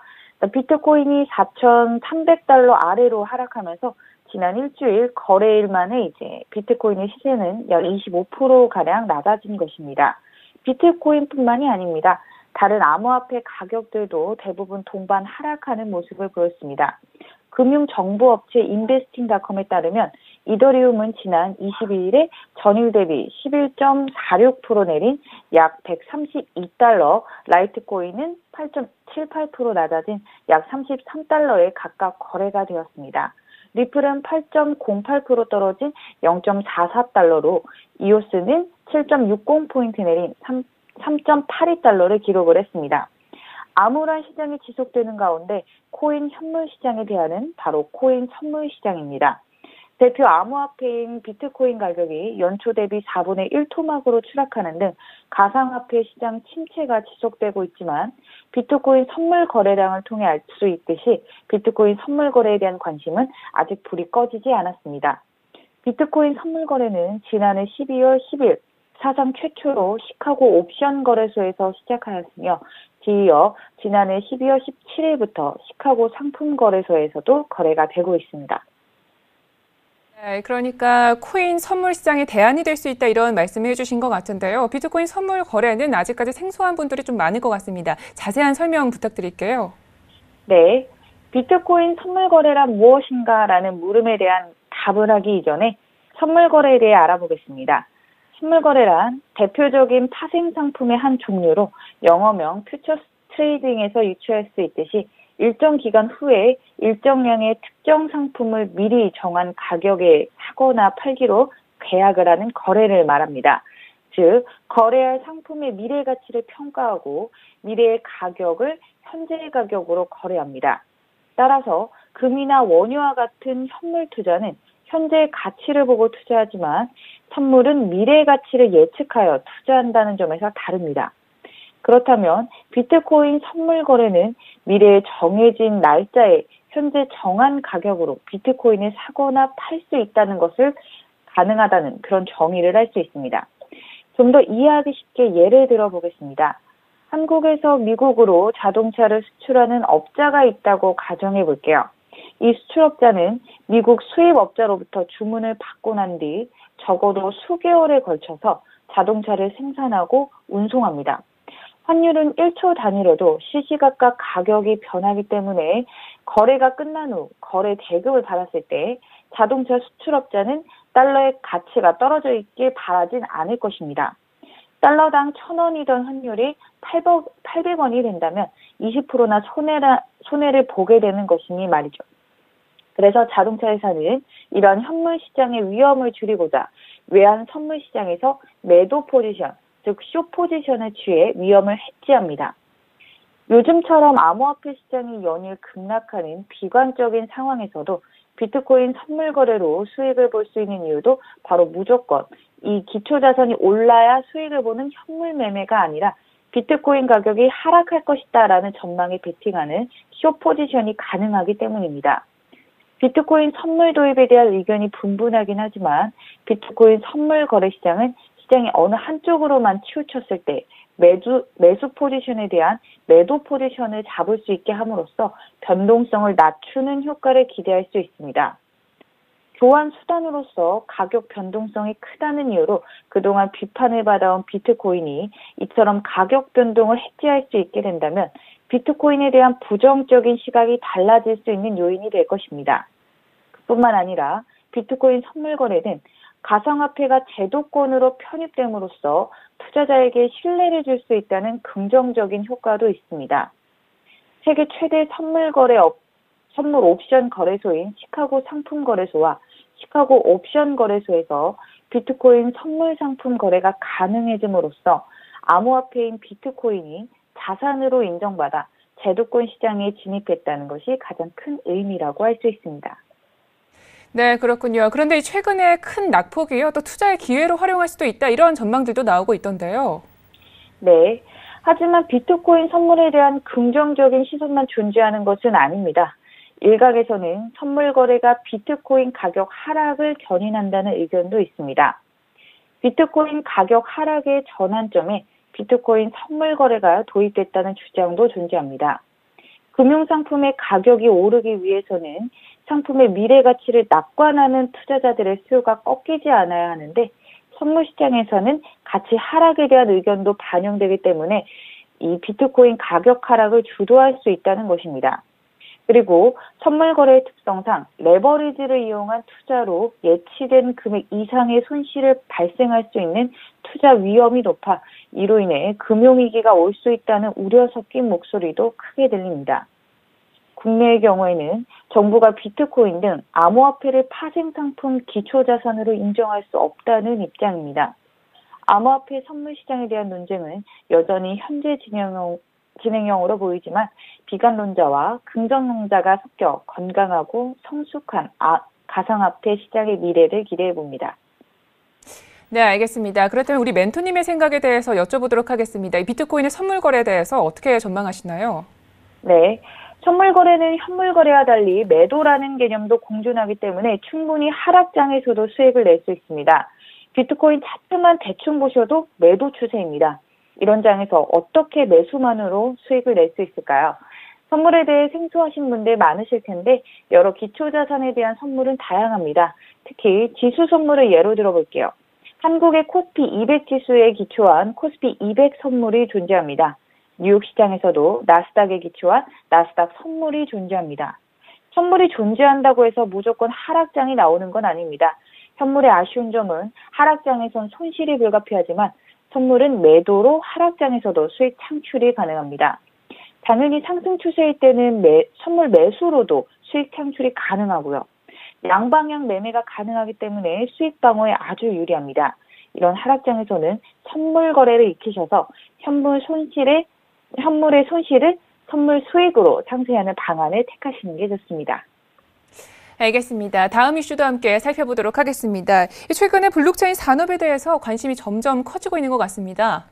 비트코인이 4,300달러 아래로 하락하면서 지난 일주일 거래일 만에 이제 비트코인의 시세는 약 25%가량 낮아진 것입니다. 비트코인뿐만이 아닙니다. 다른 암호화폐 가격들도 대부분 동반 하락하는 모습을 보였습니다. 금융정보업체 인베스팅닷컴에 따르면 이더리움은 지난 22일에 전일 대비 11.46% 내린 약 132달러, 라이트코인은 8.78% 낮아진 약 33달러에 각각 거래가 되었습니다. 리플은 8.08% 떨어진 0.44달러로 이오스는 7.60포인트 내린 3.82달러를 기록을 했습니다. 암울한 시장이 지속되는 가운데 코인 현물 시장에 대한은 바로 코인 선물 시장입니다. 대표 암호화폐인 비트코인 가격이 연초 대비 4분의 1 토막으로 추락하는 등 가상화폐 시장 침체가 지속되고 있지만 비트코인 선물 거래량을 통해 알 수 있듯이 비트코인 선물 거래에 대한 관심은 아직 불이 꺼지지 않았습니다. 비트코인 선물 거래는 지난해 12월 10일 사상 최초로 시카고 옵션 거래소에서 시작하였으며 뒤이어 지난해 12월 17일부터 시카고 상품 거래소에서도 거래가 되고 있습니다. 네, 그러니까 코인 선물 시장의 대안이 될 수 있다 이런 말씀을 해주신 것 같은데요. 비트코인 선물 거래는 아직까지 생소한 분들이 좀 많을 것 같습니다. 자세한 설명 부탁드릴게요. 네, 비트코인 선물 거래란 무엇인가라는 물음에 대한 답을 하기 이전에 선물 거래에 대해 알아보겠습니다. 선물 거래란 대표적인 파생 상품의 한 종류로 영어명 퓨처스 트레이딩에서 유추할 수 있듯이 일정 기간 후에 일정량의 특정 상품을 미리 정한 가격에 사거나 팔기로 계약을 하는 거래를 말합니다. 즉, 거래할 상품의 미래 가치를 평가하고 미래의 가격을 현재의 가격으로 거래합니다. 따라서 금이나 원유와 같은 현물 투자는 현재의 가치를 보고 투자하지만 선물은 미래의 가치를 예측하여 투자한다는 점에서 다릅니다. 그렇다면 비트코인 선물 거래는 미래에 정해진 날짜에 현재 정한 가격으로 비트코인을 사거나 팔 수 있다는 것을 가능하다는 그런 정의를 할 수 있습니다. 좀 더 이해하기 쉽게 예를 들어 보겠습니다. 한국에서 미국으로 자동차를 수출하는 업자가 있다고 가정해 볼게요. 이 수출업자는 미국 수입업자로부터 주문을 받고 난 뒤 적어도 수개월에 걸쳐서 자동차를 생산하고 운송합니다. 환율은 1초 단위로도 시시각각 가격이 변하기 때문에 거래가 끝난 후 거래 대금을 받았을 때 자동차 수출업자는 달러의 가치가 떨어져 있길 바라진 않을 것입니다. 달러당 1,000원이던 환율이 800원이 된다면 20%나 손해를 보게 되는 것이니 말이죠. 그래서 자동차 회사는 이런 현물 시장의 위험을 줄이고자 외환 선물 시장에서 매도 포지션, 즉 숏 포지션을 취해 위험을 해지합니다. 요즘처럼 암호화폐 시장이 연일 급락하는 비관적인 상황에서도 비트코인 선물 거래로 수익을 볼 수 있는 이유도 바로 무조건 이 기초자산이 올라야 수익을 보는 현물 매매가 아니라 비트코인 가격이 하락할 것이다라는 전망에 베팅하는 숏 포지션이 가능하기 때문입니다. 비트코인 선물 도입에 대한 의견이 분분하긴 하지만 비트코인 선물 거래 시장은 시장이 어느 한쪽으로만 치우쳤을 때 매수 포지션에 대한 매도 포지션을 잡을 수 있게 함으로써 변동성을 낮추는 효과를 기대할 수 있습니다. 교환 수단으로서 가격 변동성이 크다는 이유로 그동안 비판을 받아온 비트코인이 이처럼 가격 변동을 해지할 수 있게 된다면 비트코인에 대한 부정적인 시각이 달라질 수 있는 요인이 될 것입니다. 그뿐만 아니라 비트코인 선물 거래는 가상화폐가 제도권으로 편입됨으로써 투자자에게 신뢰를 줄 수 있다는 긍정적인 효과도 있습니다. 세계 최대 선물 옵션 거래소인 시카고 상품 거래소와 시카고 옵션 거래소에서 비트코인 선물 상품 거래가 가능해짐으로써 암호화폐인 비트코인이 자산으로 인정받아 제도권 시장에 진입했다는 것이 가장 큰 의미라고 할 수 있습니다. 네, 그렇군요. 그런데 최근에 큰 낙폭이요, 또 투자의 기회로 활용할 수도 있다 이런 전망들도 나오고 있던데요. 네, 하지만 비트코인 선물에 대한 긍정적인 시선만 존재하는 것은 아닙니다. 일각에서는 선물 거래가 비트코인 가격 하락을 견인한다는 의견도 있습니다. 비트코인 가격 하락의 전환점에 비트코인 선물 거래가 도입됐다는 주장도 존재합니다. 금융상품의 가격이 오르기 위해서는 상품의 미래 가치를 낙관하는 투자자들의 수요가 꺾이지 않아야 하는데 선물 시장에서는 가치 하락에 대한 의견도 반영되기 때문에 이 비트코인 가격 하락을 주도할 수 있다는 것입니다. 그리고 선물 거래의 특성상 레버리지를 이용한 투자로 예치된 금액 이상의 손실을 발생할 수 있는 투자 위험이 높아 이로 인해 금융위기가 올 수 있다는 우려 섞인 목소리도 크게 들립니다. 국내의 경우에는 정부가 비트코인 등 암호화폐를 파생상품 기초자산으로 인정할 수 없다는 입장입니다. 암호화폐 선물 시장에 대한 논쟁은 여전히 현재 진행형으로 보이지만 비관론자와 긍정론자가 섞여 건강하고 성숙한 가상화폐 시장의 미래를 기대해 봅니다. 네, 알겠습니다. 그렇다면 우리 멘토님의 생각에 대해서 여쭤보도록 하겠습니다. 이 비트코인의 선물 거래에 대해서 어떻게 전망하시나요? 네. 선물 거래는 현물 거래와 달리 매도라는 개념도 공존하기 때문에 충분히 하락장에서도 수익을 낼 수 있습니다. 비트코인 차트만 대충 보셔도 매도 추세입니다. 이런 장에서 어떻게 매수만으로 수익을 낼 수 있을까요? 선물에 대해 생소하신 분들 많으실 텐데 여러 기초자산에 대한 선물은 다양합니다. 특히 지수 선물을 예로 들어볼게요. 한국의 코스피 200 지수에 기초한 코스피 200 선물이 존재합니다. 뉴욕 시장에서도 나스닥에 기초한 나스닥 선물이 존재합니다. 선물이 존재한다고 해서 무조건 하락장이 나오는 건 아닙니다. 선물의 아쉬운 점은 하락장에선 손실이 불가피하지만 선물은 매도로 하락장에서도 수익 창출이 가능합니다. 당연히 상승 추세일 때는 선물 매수로도 수익 창출이 가능하고요. 양방향 매매가 가능하기 때문에 수익 방어에 아주 유리합니다. 이런 하락장에서는 선물 거래를 익히셔서 현물의 손실을 선물 수익으로 상쇄하는 방안을 택하시는 게 좋습니다. 알겠습니다. 다음 이슈도 함께 살펴보도록 하겠습니다. 최근에 블록체인 산업에 대해서 관심이 점점 커지고 있는 것 같습니다.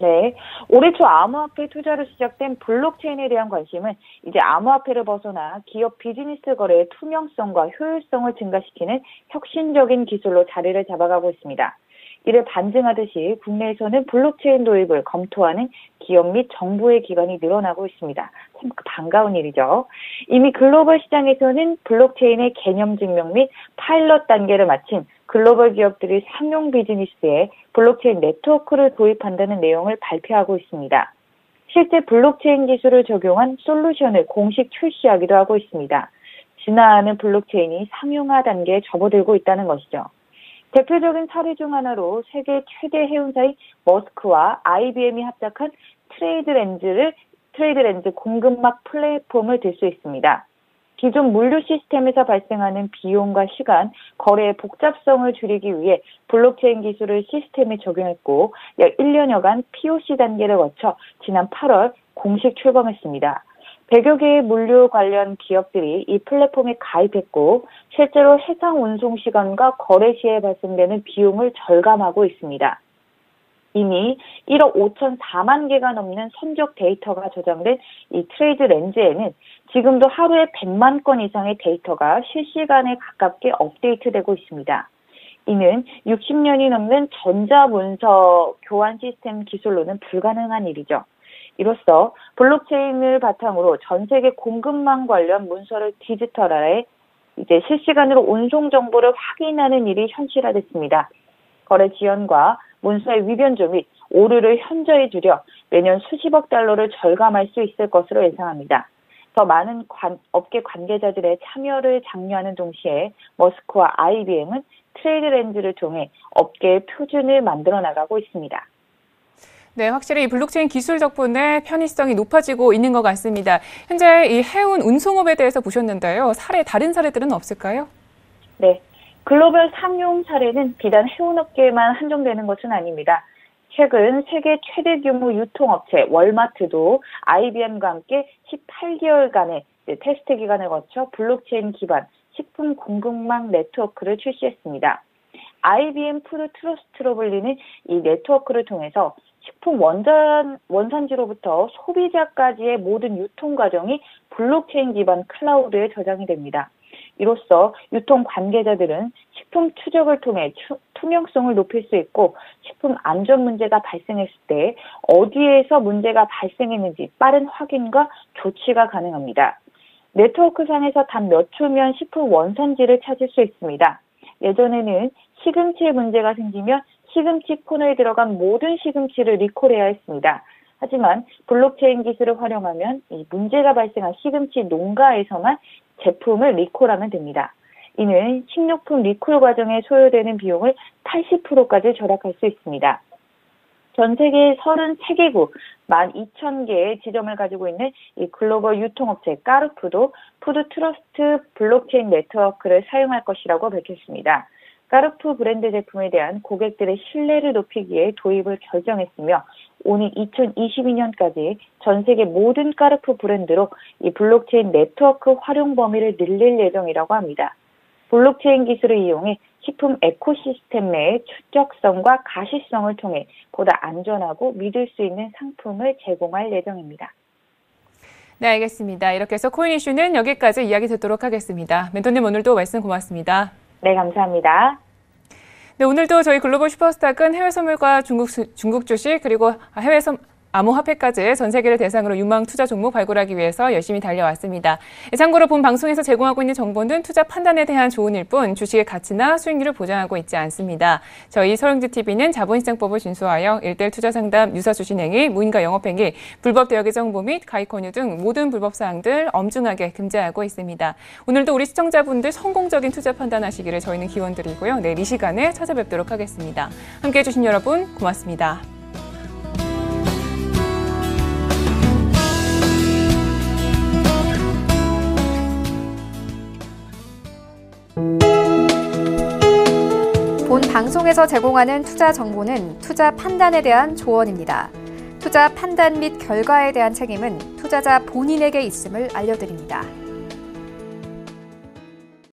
네, 올해 초 암호화폐 투자로 시작된 블록체인에 대한 관심은 이제 암호화폐를 벗어나 기업 비즈니스 거래의 투명성과 효율성을 증가시키는 혁신적인 기술로 자리를 잡아가고 있습니다. 이를 반증하듯이 국내에서는 블록체인 도입을 검토하는 기업 및 정부의 기관이 늘어나고 있습니다. 참 반가운 일이죠. 이미 글로벌 시장에서는 블록체인의 개념 증명 및 파일럿 단계를 마친 글로벌 기업들이 상용 비즈니스에 블록체인 네트워크를 도입한다는 내용을 발표하고 있습니다. 실제 블록체인 기술을 적용한 솔루션을 공식 출시하기도 하고 있습니다. 진화하는 블록체인이 상용화 단계에 접어들고 있다는 것이죠. 대표적인 사례 중 하나로 세계 최대 해운사인 머스크와 IBM이 합작한 트레이드렌즈 공급망 플랫폼을 들 수 있습니다. 기존 물류 시스템에서 발생하는 비용과 시간, 거래의 복잡성을 줄이기 위해 블록체인 기술을 시스템에 적용했고 약 1년여간 POC 단계를 거쳐 지난 8월 공식 출범했습니다. 100여 개의 물류 관련 기업들이 이 플랫폼에 가입했고 실제로 해상 운송 시간과 거래 시에 발생되는 비용을 절감하고 있습니다. 이미 1억 5,4만 개가 넘는 선적 데이터가 저장된 이 트레이드 렌즈에는 지금도 하루에 100만 건 이상의 데이터가 실시간에 가깝게 업데이트되고 있습니다. 이는 60년이 넘는 전자문서 교환 시스템 기술로는 불가능한 일이죠. 이로써 블록체인을 바탕으로 전 세계 공급망 관련 문서를 디지털화해 이제 실시간으로 운송 정보를 확인하는 일이 현실화됐습니다. 거래 지연과 문서의 위변조 및 오류를 현저히 줄여 매년 수십억 달러를 절감할 수 있을 것으로 예상합니다. 더 많은 업계 관계자들의 참여를 장려하는 동시에 머스크와 IBM은 트레이드 렌즈를 통해 업계의 표준을 만들어 나가고 있습니다. 네, 확실히 이 블록체인 기술 덕분에 편의성이 높아지고 있는 것 같습니다. 현재 이 해운 운송업에 대해서 보셨는데요. 다른 사례들은 없을까요? 네, 글로벌 상용 사례는 비단 해운업계에만 한정되는 것은 아닙니다. 최근 세계 최대 규모 유통업체 월마트도 IBM과 함께 18개월간의 테스트 기간을 거쳐 블록체인 기반 식품 공급망 네트워크를 출시했습니다. IBM 푸드 트러스트로 불리는 이 네트워크를 통해서 식품 원산지로부터 소비자까지의 모든 유통 과정이 블록체인 기반 클라우드에 저장이 됩니다. 이로써 유통 관계자들은 식품 추적을 통해 투명성을 높일 수 있고 식품 안전 문제가 발생했을 때 어디에서 문제가 발생했는지 빠른 확인과 조치가 가능합니다. 네트워크상에서 단 몇 초면 식품 원산지를 찾을 수 있습니다. 예전에는 시금치에 문제가 생기면 시금치 코너에 들어간 모든 시금치를 리콜해야 했습니다. 하지만 블록체인 기술을 활용하면 이 문제가 발생한 시금치 농가에서만 제품을 리콜하면 됩니다. 이는 식료품 리콜 과정에 소요되는 비용을 80%까지 절약할 수 있습니다. 전 세계 33개국 12,000개의 지점을 가지고 있는 이 글로벌 유통업체 까르푸도 푸드 트러스트 블록체인 네트워크를 사용할 것이라고 밝혔습니다. 까르푸 브랜드 제품에 대한 고객들의 신뢰를 높이기 위해 도입을 결정했으며 오는 2022년까지 전 세계 모든 까르푸 브랜드로 이 블록체인 네트워크 활용 범위를 늘릴 예정이라고 합니다. 블록체인 기술을 이용해 식품 에코시스템 내의 추적성과 가시성을 통해 보다 안전하고 믿을 수 있는 상품을 제공할 예정입니다. 네, 알겠습니다. 이렇게 해서 코인 이슈는 여기까지 이야기 듣도록 하겠습니다. 멘토님 오늘도 말씀 고맙습니다. 네, 감사합니다. 네, 오늘도 저희 글로벌 슈퍼스탁은 해외 선물과 중국 주식 그리고 해외 암호화폐까지 전 세계를 대상으로 유망 투자 종목 발굴하기 위해서 열심히 달려왔습니다. 참고로 본 방송에서 제공하고 있는 정보는 투자 판단에 대한 조언일 뿐 주식의 가치나 수익률을 보장하고 있지 않습니다. 저희 서영지TV는 자본시장법을 준수하여 일대일 투자 상담, 유사 주식행위, 무인가 영업행위, 불법 대여계 정보 및 가입 권유 등 모든 불법 사항들 엄중하게 금지하고 있습니다. 오늘도 우리 시청자분들 성공적인 투자 판단하시기를 저희는 기원드리고요. 내일 이 시간에 찾아뵙도록 하겠습니다. 함께해 주신 여러분 고맙습니다. 본 방송에서 제공하는 투자 정보는 투자 판단에 대한 조언입니다. 투자 판단 및 결과에 대한 책임은 투자자 본인에게 있음을 알려드립니다.